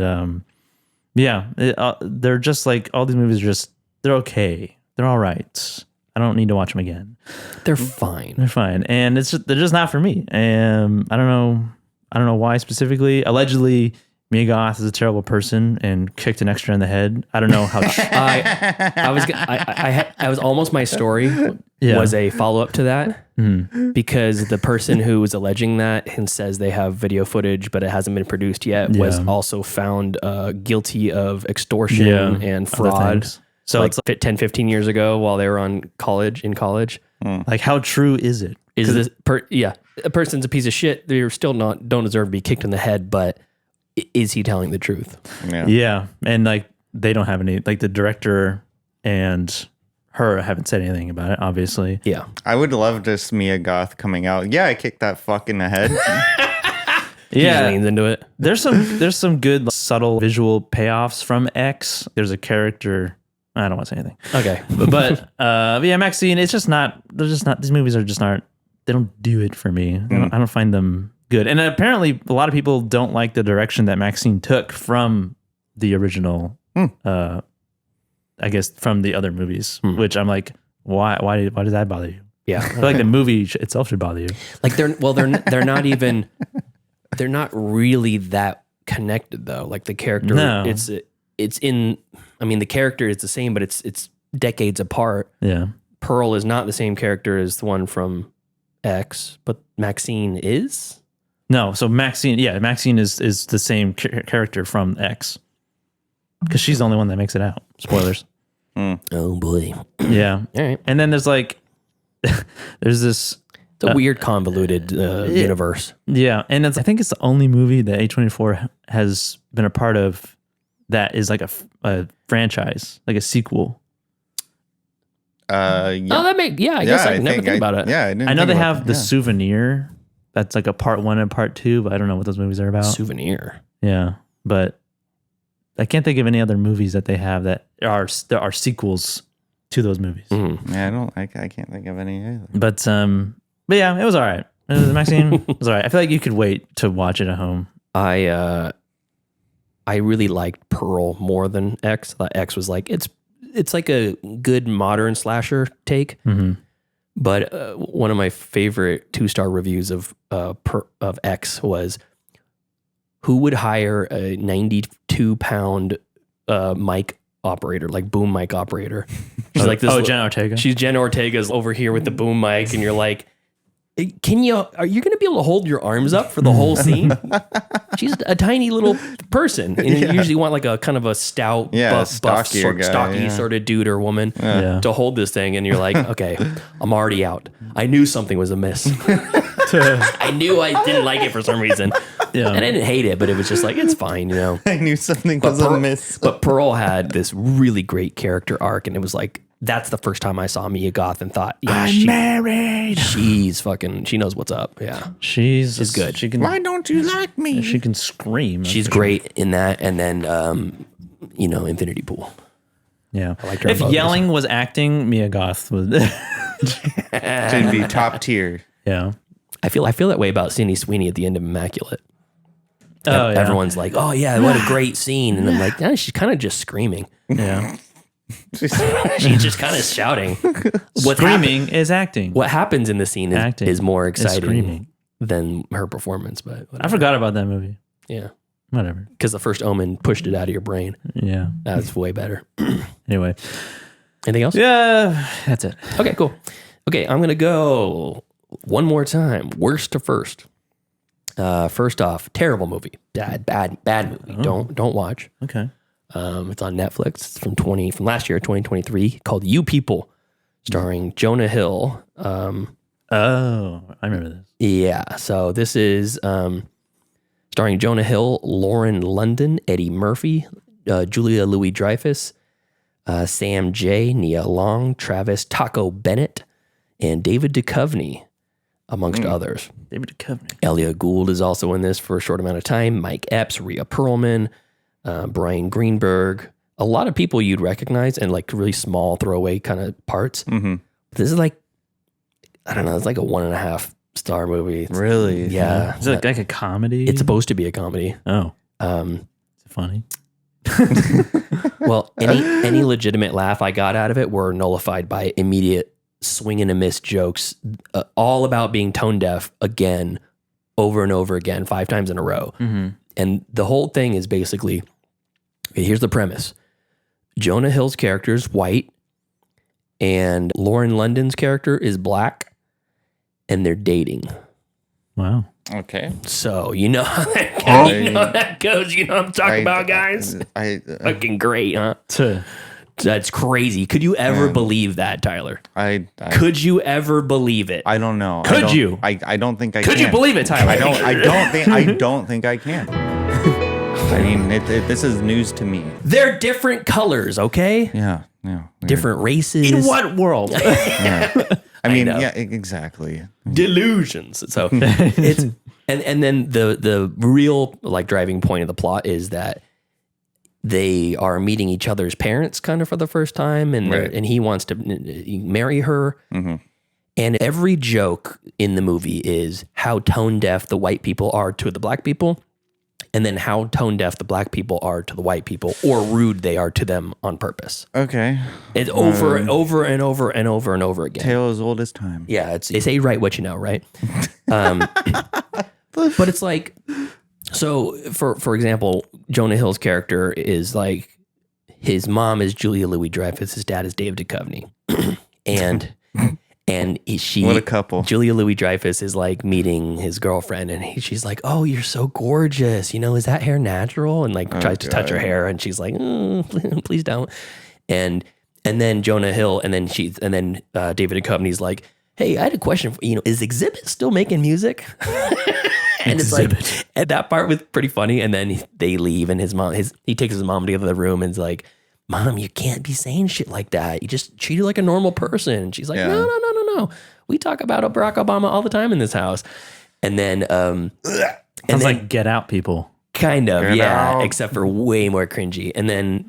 they're just like, all these movies they're okay. They're all right. I don't need to watch them again. They're fine. They're fine, and they're just not for me. And I don't know why specifically. Allegedly, Mia Goth is a terrible person and kicked an extra in the head. I don't know how. I was almost, my story was a follow up to that, because the person who was alleging that and says they have video footage but it hasn't been produced yet was also found guilty of extortion and fraud. So like it's 10, 15 years ago while they were in college. Like, how true is it? Is this a person's a piece of shit? They're still don't deserve to be kicked in the head, but is he telling the truth? Yeah. And like, they don't have any, like the director and her haven't said anything about it, obviously. Yeah. I would love this Mia Goth coming out. Yeah, I kicked that fuck in the head. He leans into it. There's some good like, subtle visual payoffs from X. There's a character. I don't want to say anything. Okay. But yeah, Maxxxine, these movies are just not, they don't do it for me. I don't find them good. And apparently a lot of people don't like the direction that Maxxxine took from the original, I guess from the other movies, which I'm like, why does that bother you? Yeah. I feel like the movie itself should bother you. Like they're not even, they're not really that connected though. Like the character, it's in, I mean, the character is the same, but it's decades apart. Yeah. Pearl is not the same character as the one from X, but Maxxxine is? No, so Maxxxine is the same character from X. Because she's the only one that makes it out. Spoilers. Oh boy. Yeah. All right. And then there's like, there's this... It's a weird convoluted universe. Yeah. And I think it's the only movie that A24 has been a part of that is like a franchise, like a sequel. I guess I never think about it. Yeah, I know they have The Souvenir. That's like a part 1 and part 2, but I don't know what those movies are about. Souvenir. Yeah. but I can't think of any other movies that they have that are sequels to those movies. Yeah, I can't think of any either. But yeah, it was all right. Maxxxine was all right. I feel like you could wait to watch it at home. I really liked Pearl more than X. I thought X was like it's like a good modern slasher take. But one of my favorite 2-star reviews of X was, who would hire a 92-pound mic operator, like boom mic operator? She's like this. Jenna Ortega. She's Jenna Ortega's over here with the boom mic, and you're like, are you going to be able to hold your arms up for the whole scene? She's a tiny little person. And you usually want like a kind of a stout, buff, stocky sort of dude or woman to hold this thing. And you're like, okay, I'm already out. I knew something was amiss. I knew I didn't like it for some reason. And I didn't hate it, but it was just like, it's fine, I knew something was amiss. But Pearl had this really great character arc, and it was like, that's the first time I saw Mia Goth and thought, I'm married. She's fucking, she knows what's up. Yeah. She's good. She can, why don't you like me? She can scream. She's great in that. And then, Infinity Pool. Yeah. I liked her if yelling was acting, Mia Goth was. She'd be top tier. Yeah. I feel that way about Sydney Sweeney at the end of Immaculate. Oh, yeah. Everyone's like, oh yeah, what a great scene. And I'm like, yeah, she's kind of just screaming. Yeah. She's just kind of shouting. Screaming is acting. What happens in the scene is more exciting is than her performance. But whatever. I forgot about that movie. Yeah. Whatever. Because the first Omen pushed it out of your brain. Yeah. That's way better. Anyway. Anything else? Yeah. That's it. Okay, cool. Okay, I'm going to go one more time. Worst to first. First off, terrible movie. Bad movie. Oh. Don't watch. Okay. It's on Netflix. It's from last year, 2023, called You People, starring Jonah Hill. Oh, I remember this. Yeah. So this is starring Jonah Hill, Lauren London, Eddie Murphy, Julia Louis-Dreyfus, Sam J, Nia Long, Travis Taco Bennett, and David Duchovny, amongst others. David Duchovny. Elliot Gould is also in this for a short amount of time. Mike Epps, Rhea Perlman, Brian Greenberg, a lot of people you'd recognize, and like really small throwaway kind of parts. This is like, I don't know, it's like a 1.5 star movie. Really? Yeah. Is it like a comedy? It's supposed to be a comedy. Oh. Is it funny? Well, any legitimate laugh I got out of it were nullified by immediate swing and a miss jokes, all about being tone deaf again, over and over again, 5 times in a row. And the whole thing is basically, okay, here's the premise. Jonah Hill's character is white, and Lauren London's character is black, and they're dating. Wow. Okay. So, you know how that goes. You know what I'm talking about, guys? Fucking great, huh? That's crazy. Could you ever believe that, Tyler? Could you ever believe it? I don't know. Could you? I don't think I Could can. you believe it, Tyler? I don't think I can. I mean, this is news to me. They're different colors, okay? Yeah. Different races. In what world? Yeah. I mean, yeah, exactly. Delusions. So it's and then the real like driving point of the plot is that they are meeting each other's parents kind of for the first time, and and he wants to marry her. And every joke in the movie is how tone deaf the white people are to the black people, and then how tone deaf the black people are to the white people, or rude they are to them on purpose. Okay. It's over and over and over and over and over again. Tale as old as time. Yeah, they say write what you know, right? But it's like, so for example, Jonah Hill's character is like, his mom is Julia Louis-Dreyfus, his dad is David Duchovny, and she, what a couple. Julia Louis-Dreyfus is like meeting his girlfriend, and she's like, "Oh, you're so gorgeous. You know, is that hair natural?" And like tries to touch her hair, and she's like, "Please don't." And then Jonah Hill, and then David Duchovny's like, "Hey, I had a question. Is Exhibit still making music?" And it's like, and that part was pretty funny. And then they leave, and he takes his mom to the other room, and is like, "Mom, you can't be saying shit like that. You just treat her like a normal person." And she's like, No. We talk about Barack Obama all the time in this house. And then, Sounds like Get Out people. Kind of, Get yeah, out. except for way more cringy. And then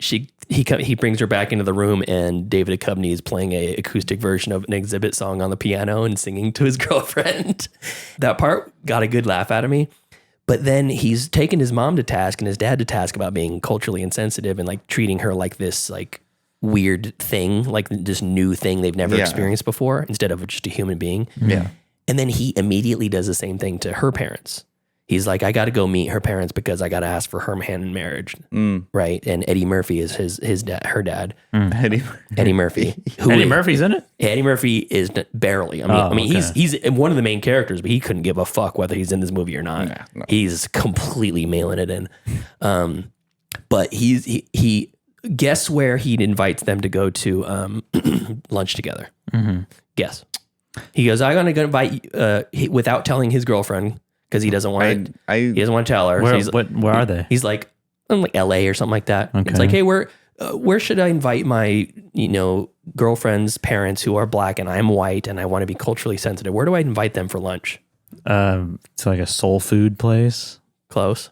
he brings her back into the room, and David Duchovny is playing a acoustic version of an Exhibit song on the piano and singing to his girlfriend. That part got a good laugh out of me. But then he's taken his mom to task and his dad to task about being culturally insensitive and like treating her like this like weird thing, like this new thing they've never experienced before, instead of just a human being. Yeah. And then he immediately does the same thing to her parents. He's like, I got to go meet her parents because I got to ask for her hand in marriage, right? And Eddie Murphy is his dad, her dad. Eddie Murphy. Eddie Murphy's in it? Eddie Murphy is barely. I mean, he's one of the main characters, but he couldn't give a fuck whether he's in this movie or not. Yeah, no. He's completely mailing it in. But he guess where he invites them to go to lunch together. Mm-hmm. Guess. He goes, I'm going to invite you, without telling his girlfriend, because he doesn't want to. He doesn't want to tell her. Where are they? He's like, I'm like LA or something like that. Okay. It's like, hey, where should I invite my girlfriend's parents who are black and I'm white and I want to be culturally sensitive? Where do I invite them for lunch? It's like a soul food place. Close.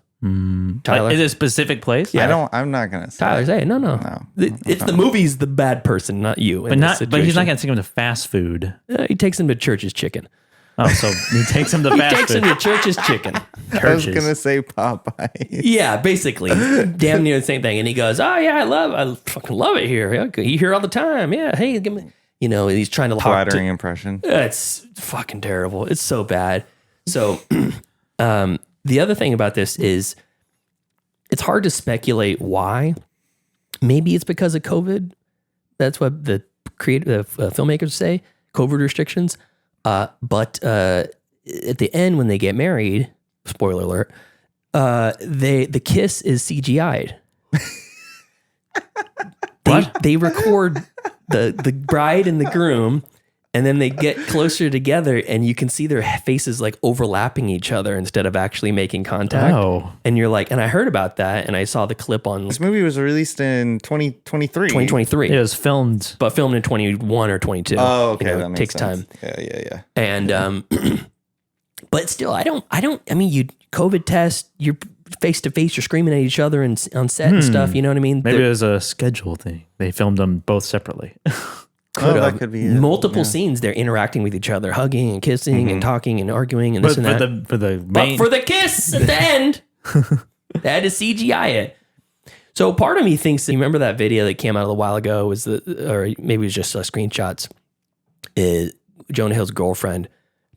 Tyler, is it a specific place? Yeah. I'm not gonna say. Tyler, say no. It's the movie's the bad person, not you. But he's not gonna take him to fast food. He takes him to Church's Chicken. Oh, so he takes him to fast food. He takes him to Church's Chicken. I was gonna say Popeye. Yeah, basically, damn near the same thing. And he goes, "Oh yeah, I fucking love it here. You hear all the time. Yeah, hey, give me." He's trying to flattering impression. It's fucking terrible. It's so bad. So, the other thing about this is, it's hard to speculate why. Maybe it's because of COVID. That's what the filmmakers say. COVID restrictions. But at the end, when they get married, spoiler alert, the kiss is CGI'd. They record the bride and the groom, and then they get closer together, and you can see their faces like overlapping each other instead of actually making contact. Oh. And you're like, and I heard about that, and I saw the clip on. This movie was released in 2023. 2023. It was filmed. But filmed in 21 or 22. Oh, okay. That it makes takes sense. time. Yeah. And, but still, I mean, you COVID test, you're face to face, you're screaming at each other and on set and stuff. You know what I mean? Maybe it was a schedule thing. They filmed them both separately. That could be it. Multiple scenes. They're interacting with each other, hugging and kissing and talking and arguing and this and that. For the kiss at the end, they had to CGI it. So part of me thinks that, you remember that video that came out a while ago, or maybe it was just screenshots. Jonah Hill's girlfriend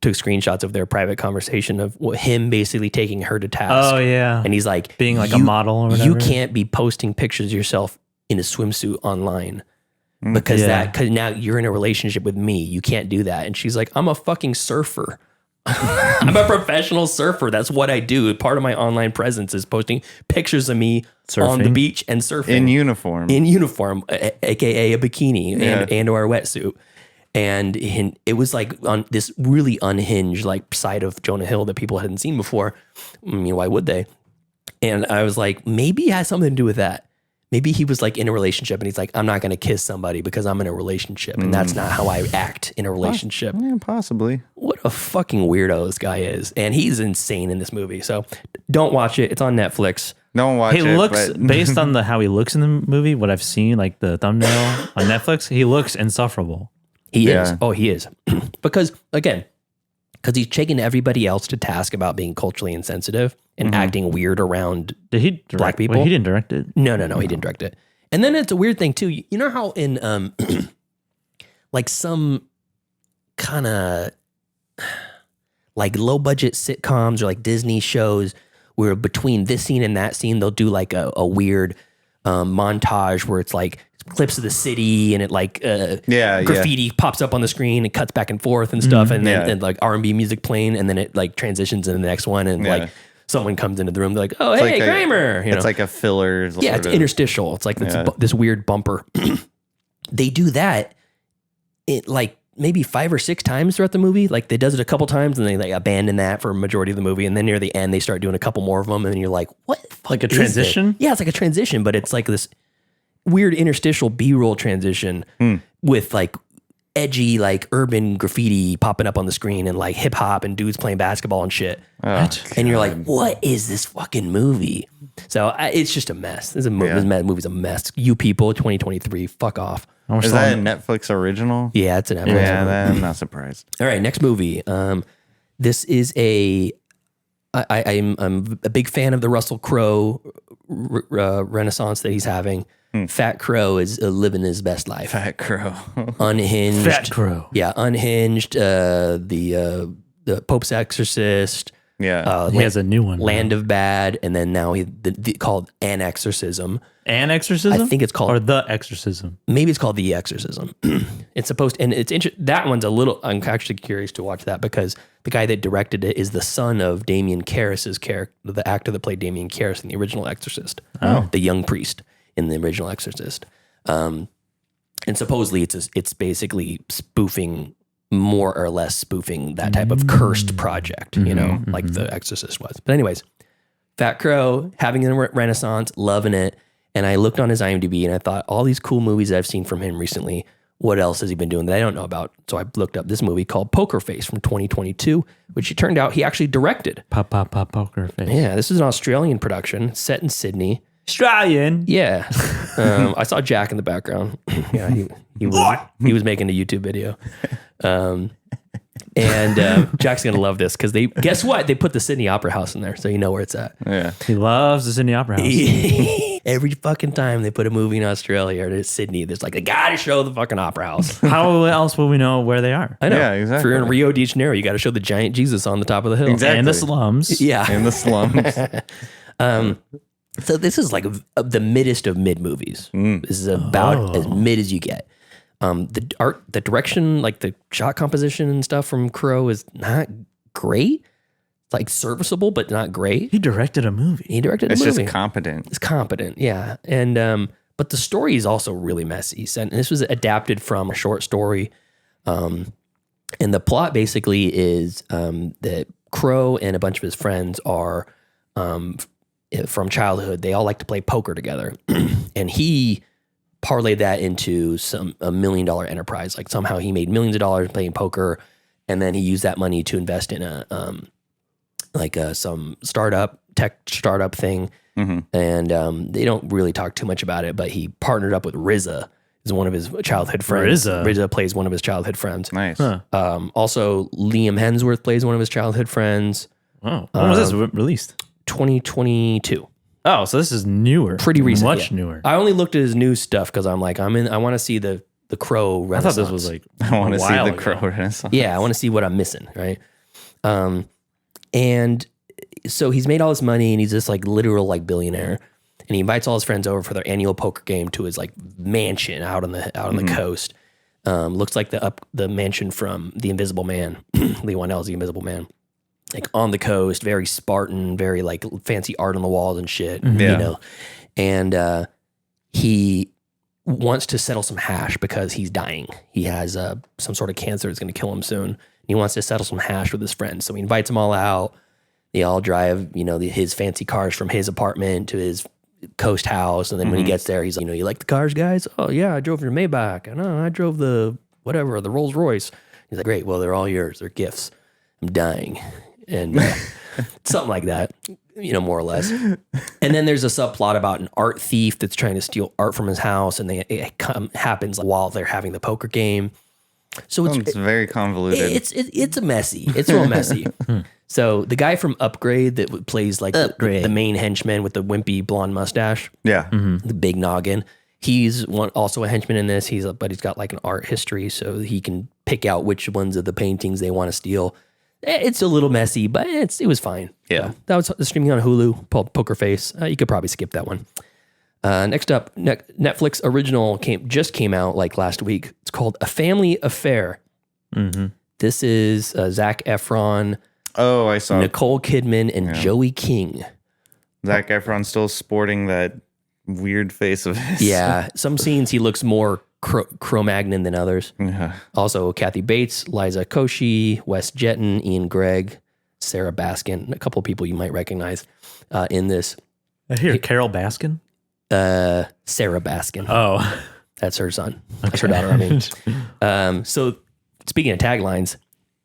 took screenshots of their private conversation of him basically taking her to task. Oh yeah, and he's like, being like a model or whatever. You can't be posting pictures of yourself in a swimsuit online. Because now you're in a relationship with me. You can't do that. And she's like, I'm a fucking surfer. I'm a professional surfer. That's what I do. Part of my online presence is posting pictures of me on the beach and surfing. In uniform, aka a bikini and or a wetsuit. And it was like on this really unhinged like side of Jonah Hill that people hadn't seen before. I mean, why would they? And I was like, maybe it has something to do with that. Maybe he was like in a relationship and he's like, I'm not going to kiss somebody because I'm in a relationship. And that's not how I act in a relationship. Yeah, possibly. What a fucking weirdo this guy is. And he's insane in this movie. So don't watch it. It's on Netflix. Don't watch it. He looks, based on how he looks in the movie, what I've seen, like the thumbnail on Netflix, he looks insufferable. He is. Oh, he is. Because he's taking everybody else to task about being culturally insensitive and acting weird around black people. Wait, he didn't direct it? No, he didn't direct it. And then it's a weird thing too. You know how in like some kind of like low budget sitcoms or like Disney shows where between this scene and that scene, they'll do like a weird montage where it's like clips of the city and it like graffiti pops up on the screen and cuts back and forth and stuff, and then and like R&B music playing, and then it like transitions into the next one, and like someone comes into the room, they're like, oh, hey, like Kramer. It's like a filler. Yeah, it's interstitial. It's like this weird bumper. They do that like maybe 5 or 6 times throughout the movie. Like they does it a couple times and they like abandon that for a majority of the movie. And then near the end, they start doing a couple more of them. And then you're like, what the fuck like a transition? Yeah, it's like a transition, but it's like this weird interstitial B-roll transition with like edgy, like urban graffiti popping up on the screen and like hip hop and dudes playing basketball and shit. And you're like, what is this fucking movie? So it's just a mess. This movie's a mess. You people, 2023, fuck off. Is that a Netflix original? Yeah, it's an Netflix. Yeah, I'm not surprised. All right, next movie. This is I'm a big fan of the Russell Crowe renaissance that he's having. Fat Crow is living his best life. Fat Crow. Unhinged. Fat Crow. Yeah, Unhinged. The Pope's Exorcist. Yeah. He has a new one. Land of Bad, and then now called An Exorcism. An Exorcism? I think it's called, or The Exorcism. Maybe it's called The Exorcism. It's supposed, and it's that one's a little. I'm actually curious to watch that because the guy that directed it is the son of Damien Karras's character, the actor that played Damien Karras in the original Exorcist, the young priest in the original Exorcist. And supposedly it's basically more or less spoofing that type of cursed project, like The Exorcist was. But anyways, Fat Crow, having a renaissance, loving it. And I looked on his IMDb and I thought, all these cool movies I've seen from him recently, what else has he been doing that I don't know about? So I looked up this movie called Poker Face from 2022, which it turned out he actually directed. Poker Face. Yeah, this is an Australian production set in Sydney. Australian? Yeah. I saw Jack in the background. Yeah, he was making a YouTube video. And Jack's going to love this because guess what? They put the Sydney Opera House in there, so you know where it's at. Yeah. He loves the Sydney Opera House. Every fucking time they put a movie in Australia or it's Sydney, there's like, they got to show the fucking Opera House. How else will we know where they are? I know. Yeah, exactly. If you're in Rio de Janeiro, you got to show the giant Jesus on the top of the hill. Exactly. And the slums. Yeah. In the slums. So this is like the middest of mid movies. This is about as mid as you get. The art, the direction, like the shot composition and stuff from Crow is not great. It's like serviceable, but not great. He directed a movie. It's just competent. It's competent, yeah. And but the story is also really messy. And this was adapted from a short story. And the plot basically is that Crow and a bunch of his friends are from childhood. They all like to play poker together. And he parlayed that into a $1 million enterprise. Like somehow he made millions of dollars playing poker, and then he used that money to invest in some tech startup thing. And they don't really talk too much about it, but he partnered up with RZA, is one of his childhood friends. RZA plays one of his childhood friends. Nice. Also, Liam Hemsworth plays one of his childhood friends. Oh, when was this released? 2022. Oh, so this is newer. Pretty recent. Much yeah. newer. I only looked at his new stuff because I'm like, I want to see the Crow renaissance. I thought this was like I want to see the ago. Crow renaissance. Yeah, I want to see what I'm missing, right? And so he's made all this money and he's this like literal like billionaire, and he invites all his friends over for their annual poker game to his like mansion out on the coast. Looks like the mansion from The Invisible Man, Lee Whannell's The Invisible Man. Like on the coast, very Spartan, very like fancy art on the walls and shit, And he wants to settle some hash because he's dying. He has some sort of cancer that's going to kill him soon. He wants to settle some hash with his friends. So he invites them all out. They all drive, his fancy cars from his apartment to his coast house. And then when he gets there, he's like, you like the cars, guys? Oh yeah, I drove your Maybach. And I drove the Rolls Royce. He's like, great. Well, they're all yours. They're gifts. I'm dying. And something like that, more or less. And then there's a subplot about an art thief that's trying to steal art from his house, and it happens while they're having the poker game. So it's very convoluted. It's messy. It's real messy. So the guy from Upgrade that plays like the main henchman with the wimpy blonde mustache, the big noggin. He's also a henchman in this. But he's got like an art history, so he can pick out which ones of the paintings they want to steal. It's a little messy, but it was fine. Yeah. So that was streaming on Hulu called Poker Face. You could probably skip that one. Next up, Netflix original just came out like last week. It's called A Family Affair. This is Zac Efron. Oh, I saw Nicole Kidman and Joey King. Zac Efron still sporting that weird face of his. Yeah. Some scenes he looks more Cro-Magnon than others. Yeah. Also, Kathy Bates, Liza Koshy, Wes Jetton, Ian Gregg, Sarah Baskin, a couple of people you might recognize in this. I hear Carol Baskin. Sarah Baskin. Oh, That's her son. That's her daughter, I mean. So speaking of taglines,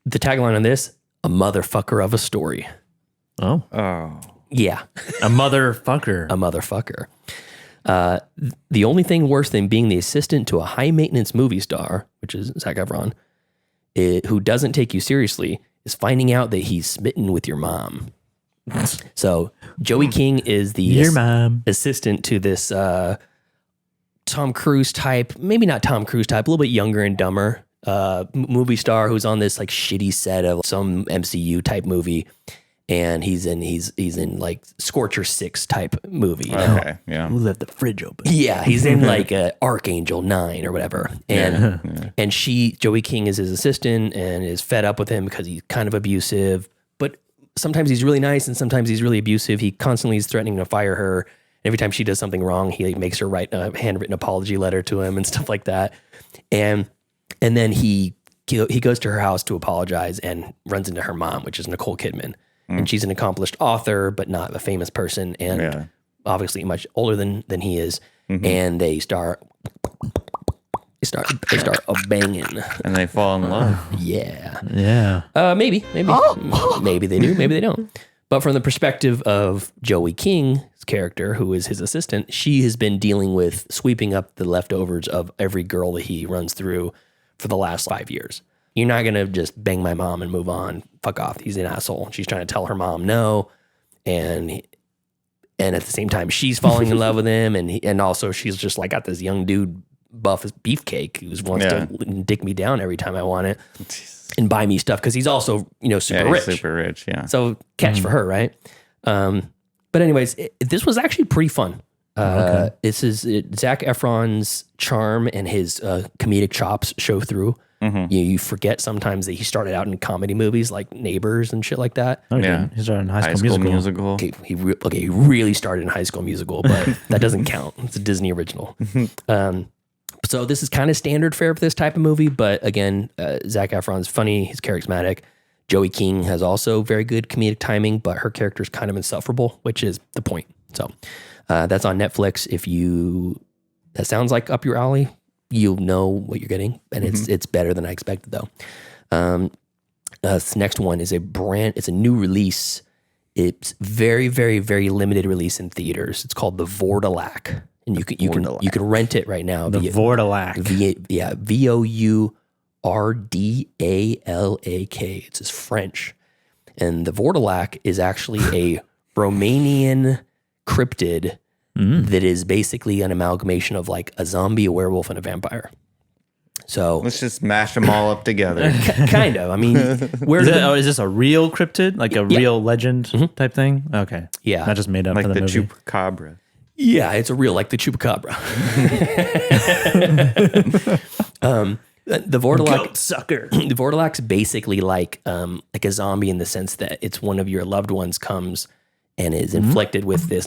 the tagline on this, a motherfucker of a story. Oh. Yeah. A motherfucker. A motherfucker. The only thing worse than being the assistant to a high-maintenance movie star, which is Zac Efron, who doesn't take you seriously, is finding out that he's smitten with your mom. So Joey King is the assistant to this Tom Cruise type, maybe not Tom Cruise type, a little bit younger and dumber movie star who's on this like shitty set of some MCU type movie. And he's in like Scorcher 6 type movie. You know? Okay, yeah. Who left the fridge open? Yeah, he's in like Archangel 9 or whatever. And and Joey King is his assistant and is fed up with him because he's kind of abusive. But sometimes he's really nice and sometimes he's really abusive. He constantly is threatening to fire her. Every time she does something wrong, he makes her write a handwritten apology letter to him and stuff like that. And then he goes to her house to apologize and runs into her mom, which is Nicole Kidman. And she's an accomplished author, but not a famous person, and obviously much older than he is. And they start banging, and they fall in love. Yeah. Maybe maybe they do, maybe they don't. But from the perspective of Joey King's character, who is his assistant, she has been dealing with sweeping up the leftovers of every girl that he runs through for the last 5 years. You're not going to just bang my mom and move on. Fuck off. He's an asshole. She's trying to tell her mom no. And at the same time, she's falling in love with him. And also she's just like got this young dude buff as beefcake who wants to dick me down every time I want it and buy me stuff. Cause he's also, super rich. Super rich. Yeah. So catch for her. Right. But anyways, this was actually pretty fun. This is Zac Efron's charm and his comedic chops show through. You forget sometimes that he started out in comedy movies like Neighbors and shit like that. Oh, yeah. He started in High School Musical. Okay, he really started in High School Musical, but that doesn't count. It's a Disney original. So this is kind of standard fare for this type of movie, but again, Zac Efron's funny, he's charismatic. Joey King has also very good comedic timing, but her character is kind of insufferable, which is the point. So that's on Netflix. That sounds like up your alley, you'll know what you're getting, and it's better than I expected though. This next one is it's a new release. It's very, very, very limited release in theaters. It's called the Vourdalak, and you can rent it right now. The Vourdalak. Vourdalak. It's French, and the Vourdalak is actually a Romanian cryptid. That is basically an amalgamation of like a zombie, a werewolf, and a vampire. So let's just mash them all up together. Kind of. I mean, is this a real cryptid, like a real legend type thing? Okay, yeah, not just made up like for the movie. Chupacabra. Yeah, it's a real, like the Chupacabra. The Vourdalak sucker. The Vourdalak's basically like a zombie in the sense that it's one of your loved ones comes and is inflicted with this.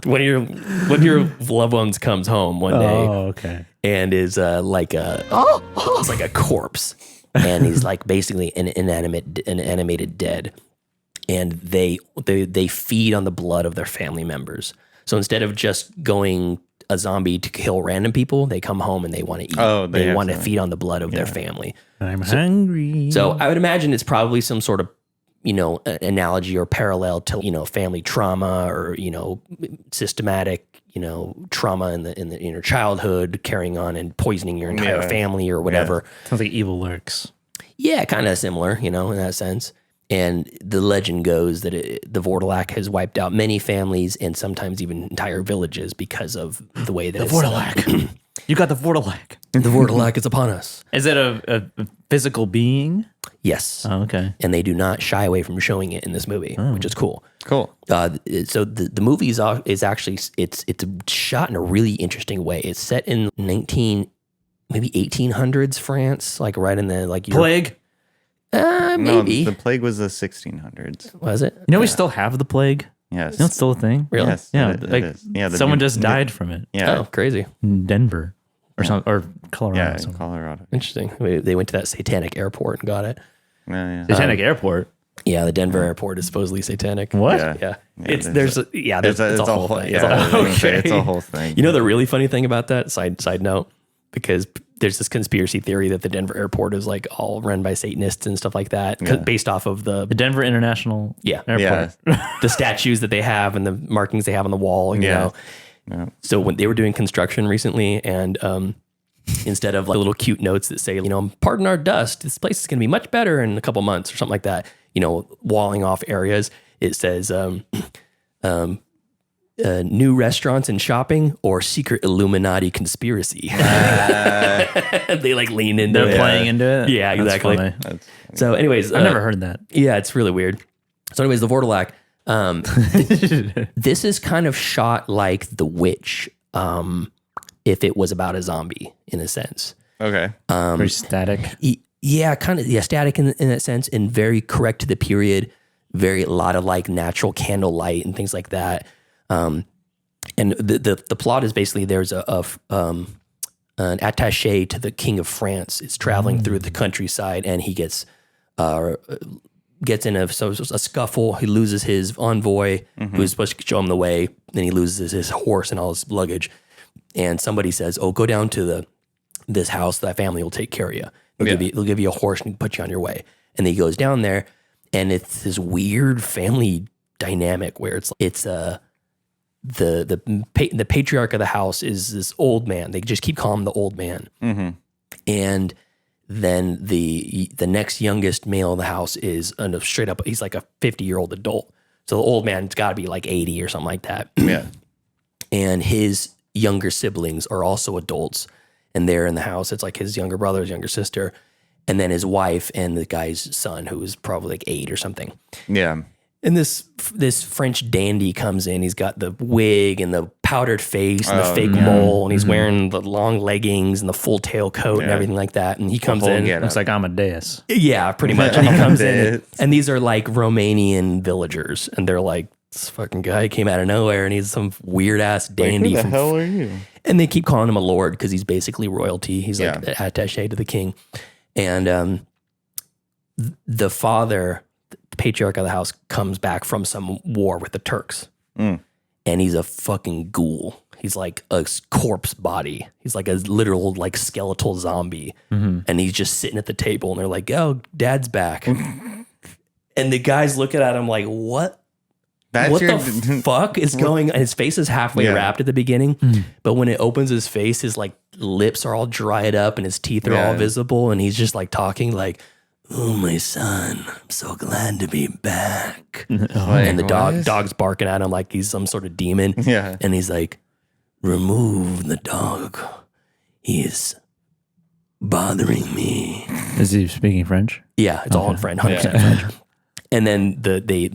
When your loved ones comes home one day, and is it's like a corpse, and he's like basically an animated dead, and they feed on the blood of their family members. So instead of just going a zombie to kill random people, they come home and they want to eat. They want to feed on the blood of their family. I'm hungry. So I would imagine it's probably some sort of analogy or parallel to family trauma or systematic trauma in your childhood carrying on and poisoning your entire family or whatever. Sounds like Evil Lurks. Yeah, kind of similar, in that sense. And the legend goes that the Vourdalak has wiped out many families and sometimes even entire villages because of the way that the Vourdalak. You got the Vourdalak. The Vourdalak is upon us. Is it a physical being? Yes. Oh, okay. And they do not shy away from showing it in this movie, which is cool. Cool. So the movie is actually it's shot in a really interesting way. It's set in 1800s France, like right in the plague. Maybe the plague was the 1600s. Was it? We still have the plague. Yes. It's still a thing. Really? Yes. Yeah. It is. Yeah. Someone just died from it. Yeah. Oh, crazy. In Denver or something, or Colorado. Yeah, in Colorado. Interesting. They went to that satanic airport and got it. Yeah. Satanic airport. Yeah, the Denver airport is supposedly satanic. What? Yeah. It's It's a whole thing. It's a whole thing. You know the really funny thing about that, side note, because there's this conspiracy theory that the Denver airport is like all run by Satanists and stuff like that, based off of the Denver International Airport. the statues that they have and the markings they have on the wall, you know. Yeah. So when they were doing construction recently, and instead of like little cute notes that say, you know, pardon our dust, this place is going to be much better in a couple months or something like that, you know, walling off areas, it says new restaurants and shopping or secret Illuminati conspiracy. They like lean into They're playing into it. Yeah, exactly. So anyways, I've never heard that. Yeah, it's really weird. So anyways, the Vourdalak, this is kind of shot like The Witch, if it was about a zombie in a sense. Okay. Very static. Static in that sense, and very correct to the period. A lot of like natural candlelight and things like that. And the plot is basically there's an attaché to the King of France is traveling through the countryside, and he gets in a scuffle. He loses his envoy who's supposed to show him the way. Then he loses his horse and all his luggage. And somebody says, "Oh, go down to this house. That family will take care of you. They'll give you a horse and put you on your way." And then he goes down there, and it's this weird family dynamic where it's the patriarch of the house is this old man. They just keep calling him the old man. And then the next youngest male in the house is straight up, he's like a 50-year-old adult. So the old man's got to be like 80 or something like that. Yeah. And his younger siblings are also adults, and they're in the house. It's like his younger brother, his younger sister, and then his wife and the guy's son, who is probably like 8 or something. Yeah. And this French dandy comes in. He's got the wig and the powdered face and the fake mole, and he's wearing the long leggings and the full tail coat and everything like that. And he comes in. Looks like Amadeus. Yeah, pretty much. And he comes in, and these are like Romanian villagers, and they're like, this fucking guy came out of nowhere, and he's some weird ass dandy. Who the hell are you? And they keep calling him a lord because he's basically royalty. He's like an attaché to the king. And the father, the patriarch of the house, comes back from some war with the Turks. And he's a fucking ghoul. He's like a corpse body. He's like a literal like skeletal zombie. And he's just sitting at the table, and they're like, "Oh, Dad's back." And the guys looking at him like, what the fuck is going on? His face is halfway wrapped at the beginning, but when it opens his face, his like lips are all dried up and his teeth are all visible, and he's just like talking like, "Oh, my son, I'm so glad to be back." And the dog's barking at him like he's some sort of demon. Yeah. And he's like, "Remove the dog. He is bothering me." Is he speaking French? Yeah, it's all in French, 100% French. And then they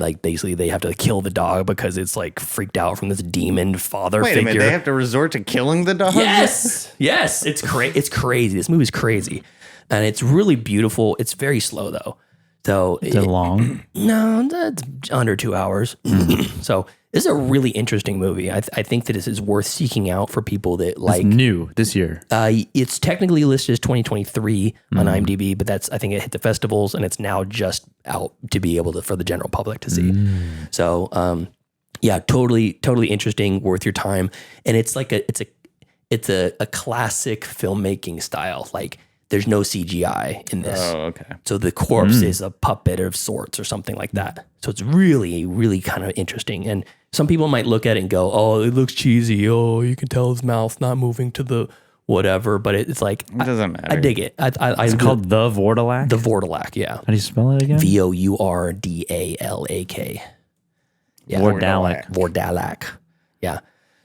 have to kill the dog because it's like freaked out from this demon father figure. Wait a minute, they have to resort to killing the dog? Yes, it's crazy. This movie's crazy, and it's really beautiful. It's very slow though. So is it long? No, that's under 2 hours. So this is a really interesting movie. I think that this is worth seeking out for people that like. It's new this year. It's technically listed as 2023 on IMDb, but I think it hit the festivals, and it's now just out to be able to for the general public to see. So totally interesting, worth your time, and it's like it's a classic filmmaking style. Like there's no CGI in this. Oh, okay. So the corpse is a puppet of sorts or something like that. So it's really, really kind of interesting. And some people might look at it and go, "Oh, it looks cheesy. Oh, you can tell his mouth not moving to the whatever." But it's like, it doesn't matter. I dig it. It's called The Vourdalak? The Vourdalak, yeah. How do you spell it again? Vourdalak. Yeah. Vourdalak. Yeah.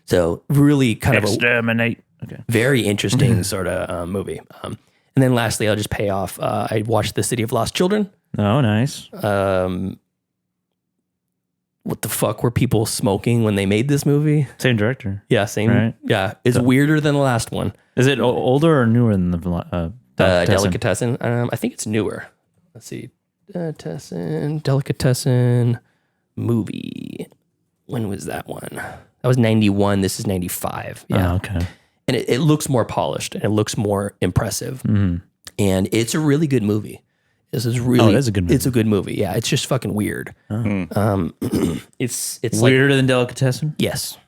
So really kind Exterminate. of a very interesting sort of movie. And then lastly, I'll just pay off. I watched The City of Lost Children. Oh, nice. What the fuck were people smoking when they made this movie? Same director. Yeah, same. Right? Yeah, it's weirder than the last one. Is it older or newer than the Delicatessen? I think it's newer. Let's see. Delicatessen movie. When was that one? That was 91. This is 95. Yeah. Oh, okay. And it looks more polished and it looks more impressive. And it's a really good movie. This is really that's a good movie. It's a good movie. Yeah, it's just fucking weird. It's Weirder than Delicatessen? Yes,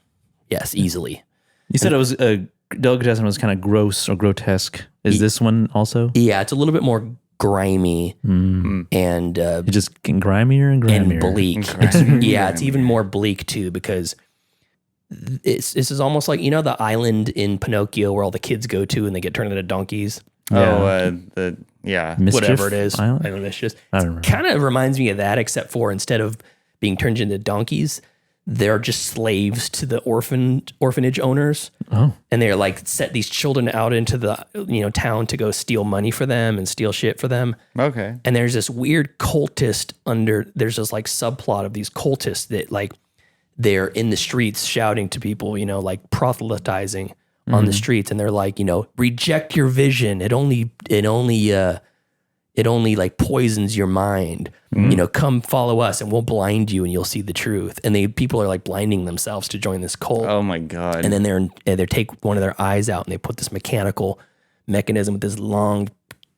easily. You said it was Delicatessen was kind of gross or grotesque. Is this one also? Yeah, it's a little bit more grimy and It's just getting grimier and grimier. and bleak. It's even more bleak too because this is almost like the island in Pinocchio where all the kids go to and they get turned into donkeys. Mischief Whatever it is. Island? I don't know. It's just I don't remember. kind of reminds me of that, except for instead of being turned into donkeys, they're just slaves to the orphanage owners. Oh. And they're like set these children out into the town to go steal money for them and steal shit for them. Okay. And there's this weird cultist there's this like subplot of these cultists that like they're in the streets shouting to people, like proselytizing on the streets, and they're like, reject your vision. It only like poisons your mind. Come follow us and we'll blind you and you'll see the truth. And people are like blinding themselves to join this cult. Oh my God. And then they take one of their eyes out and they put this mechanical mechanism with this long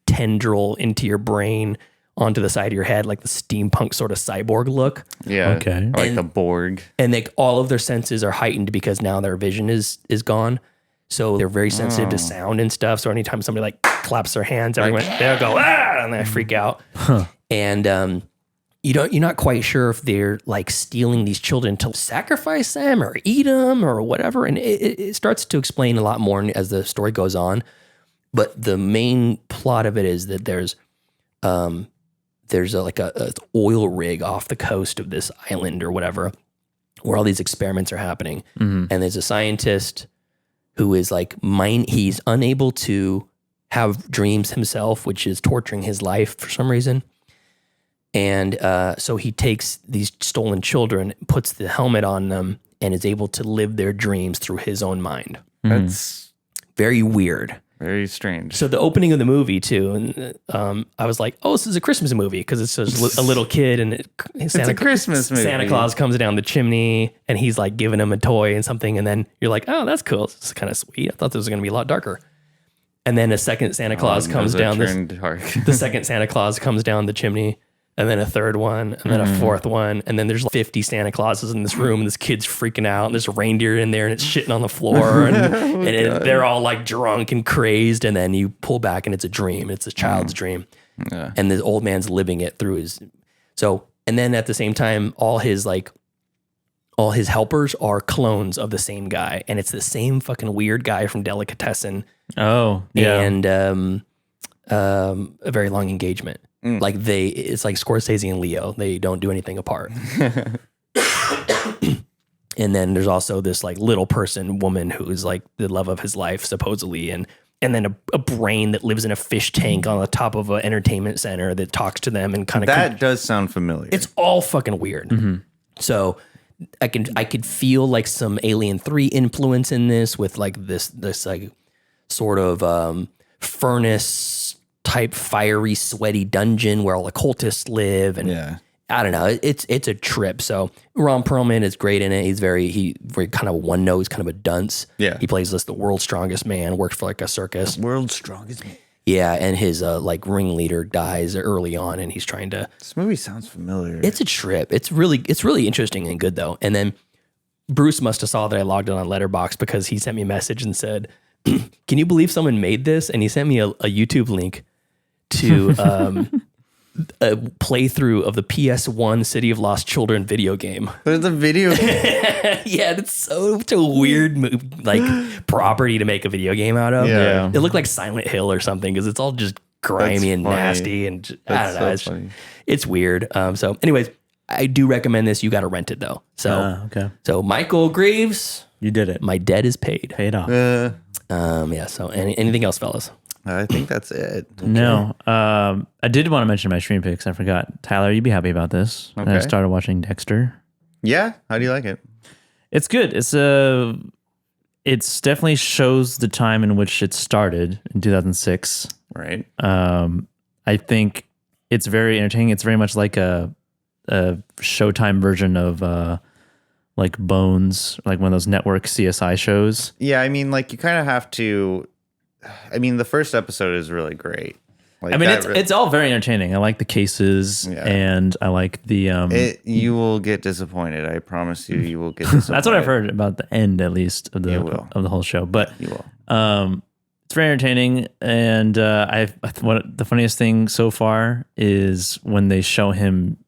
tendril into your brain onto the side of your head, like the steampunk sort of cyborg look. Yeah. Okay. Like the Borg. And all of their senses are heightened because now their vision is gone. So they're very sensitive to sound and stuff. So anytime somebody like claps their hands, everyone they'll go and they freak out. And you're not quite sure if they're like stealing these children to sacrifice them or eat them or whatever. And it starts to explain a lot more as the story goes on. But the main plot of it is that there's a oil rig off the coast of this island or whatever, where all these experiments are happening. And there's a scientist who is like he's unable to have dreams himself, which is torturing his life for some reason. And so he takes these stolen children, puts the helmet on them, and is able to live their dreams through his own mind. That's very weird. Very strange. So the opening of the movie too, and I was like, "Oh, this is a Christmas movie," because it's just a little kid and it's a Christmas movie. Santa Claus comes down the chimney and he's like giving him a toy and something, and then you're like, "Oh, that's cool. This is kind of sweet." I thought this was going to be a lot darker. And then a second Santa Claus comes down. The second Santa Claus comes down the chimney, and then a third one, and then a fourth one, and then there's 50 Santa Clauses in this room, and this kid's freaking out, and there's a reindeer in there, and it's shitting on the floor, and, they're all like drunk and crazed, and then you pull back, and it's a dream. It's a child's dream. Yeah. And the old man's living it through his... So, and then at the same time, all his helpers are clones of the same guy, and it's the same fucking weird guy from Delicatessen. Oh, yeah. And a very long engagement. Like it's like Scorsese and Leo. They don't do anything apart. And then there's also this like little woman who is like the love of his life, supposedly. And then a brain that lives in a fish tank on the top of an entertainment center that talks to them and kind of... That does sound familiar. It's all fucking weird. So I could feel like some Alien 3 influence in this with like this like sort of furnace type fiery sweaty dungeon where all the cultists live, and I don't know, it's a trip. So Ron Perlman is great in it. He's very kind of one note, kind of a dunce. He plays the world's strongest man, works for like a circus. World's strongest man. Yeah, and his like ringleader dies early on, and he's trying to... This movie sounds familiar. It's a trip. It's really interesting and good though. And then Bruce must have saw that I logged in on Letterboxd because he sent me a message and said, "Can you believe someone made this?" And he sent me a YouTube link to a playthrough of the PS1 City of Lost Children video game. There's a video game. Yeah, it's such a weird like property to make a video game out of. Yeah. It looked like Silent Hill or something because it's all just grimy and nasty, and I don't know. It's weird. So anyways, I do recommend this. You got to rent it though. So okay. So Michael Greaves, you did it. My debt is paid. Paid off. Yeah. So anything else, fellas? I think that's it. Okay. No. I did want to mention my stream picks. I forgot. Tyler, you'd be happy about this. Okay. I started watching Dexter. Yeah. How do you like it? It's good. It's definitely shows the time in which it started in 2006. Right. I think it's very entertaining. It's very much like a Showtime version of like Bones, like one of those network CSI shows. Yeah, I mean, like you kind of have to. I mean, the first episode is really great, Like I mean, that it's all very entertaining. I like the cases, and I like the. You will get disappointed. I promise you, you will get disappointed. That's what I've heard about the end, at least of the whole show. But you will. It's very entertaining, and what the funniest thing so far is when they show him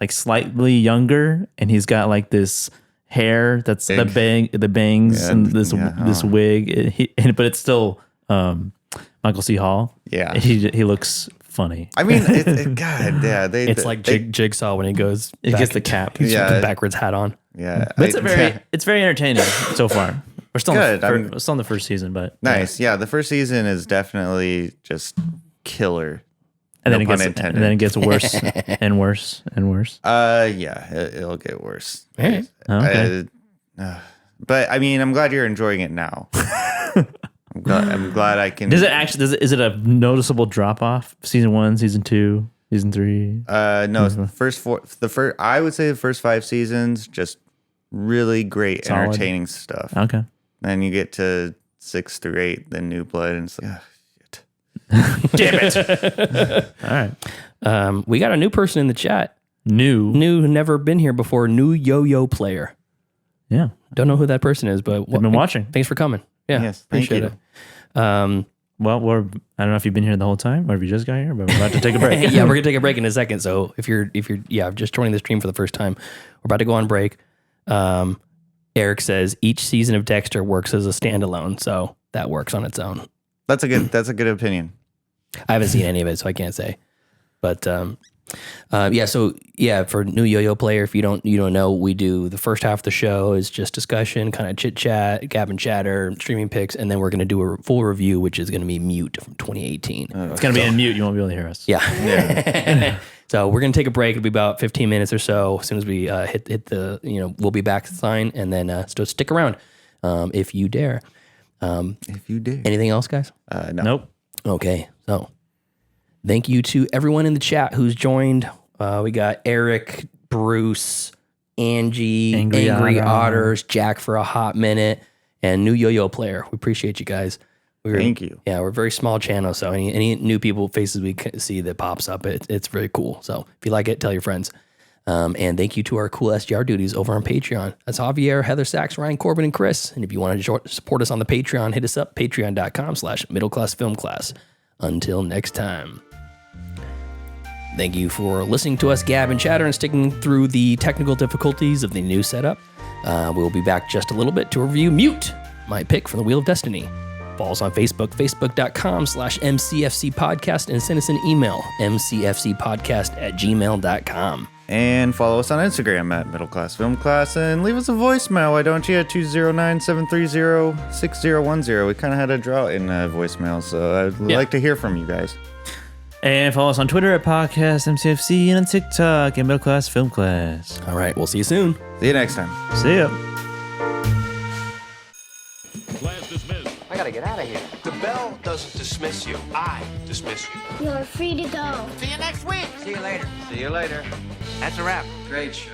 like slightly younger, and he's got like this hair that's the bangs, and this wig, but it's still Michael C. Hall. Yeah, he looks funny. I mean, God, yeah, it's like Jigsaw when he goes. He gets the cap. He's with the backwards hat on. Yeah, but it's very entertaining so far. We're still good. Still in the first season, but nice. Yeah, the first season is definitely just killer. And then it gets worse and worse and worse. Yeah, it'll get worse. Okay. But I mean, I'm glad you're enjoying it now. I'm glad I can. Is it a noticeable drop off? Season 1, season 2, season 3? No, I would say the first 5 seasons, just really great, solid, entertaining stuff. Okay. Then you get to 6 through 8, then New Blood, and it's like, shit. Damn it. All right. We got a new person in the chat. New, never been here before. New yo-yo player. Yeah. Don't know who that person is, but I've been watching. Thanks for coming. Yeah. Yes, appreciate it. Well, I don't know if you've been here the whole time or if you just got here, but we're about to take a break. Yeah, we're gonna take a break in a second. So if you're just joining the stream for the first time, we're about to go on break. Eric says each season of Dexter works as a standalone, so that works on its own. That's a good opinion. I haven't seen any of it, so I can't say. But for new yo-yo player, if you don't know, we do the first half of the show is just discussion, kind of chit chat, gab and chatter, streaming picks, and then we're going to do a full review, which is going to be Mute from 2018. It's going to be in mute. You won't be able to hear us. Yeah. So we're going to take a break. It'll be about 15 minutes or so. As soon as we hit the, we'll be back to the sign, and then so stick around if you dare. If you dare. Anything else, guys? No. Nope. Okay. So thank you to everyone in the chat who's joined. We got Eric, Bruce, Angie, Angry Otters, Jack for a hot minute, and new yo-yo player. We appreciate you guys. Thank you. Yeah, we're a very small channel, so any new people faces we see that pops up, it's very cool. So if you like it, tell your friends. And thank you to our cool SDR duties over on Patreon. That's Javier, Heather Sachs, Ryan, Corbin, and Chris. And if you want to support us on the Patreon, hit us up, patreon.com/middleclassfilmclass. Until next time. Thank you for listening to us gab and chatter and sticking through the technical difficulties of the new setup. We'll be back just a little bit to review Mute, my pick from the Wheel of Destiny. Follow us on Facebook, facebook.com/MCFC podcast, and send us an email, mcfcpodcast@gmail.com. And follow us on Instagram at Middle Class Film Class, and leave us a voicemail, why don't you, at 209-730-6010. We kind of had a drought in voicemail, so I'd like to hear from you guys. And follow us on Twitter at Podcast MCFC and on TikTok at Middle Class Film Class. All right, we'll see you soon. See you next time. See ya. Class dismissed. I gotta get out of here. The bell doesn't dismiss you. I dismiss you. You're free to go. See you next week. See you later. See you later. That's a wrap. Great show.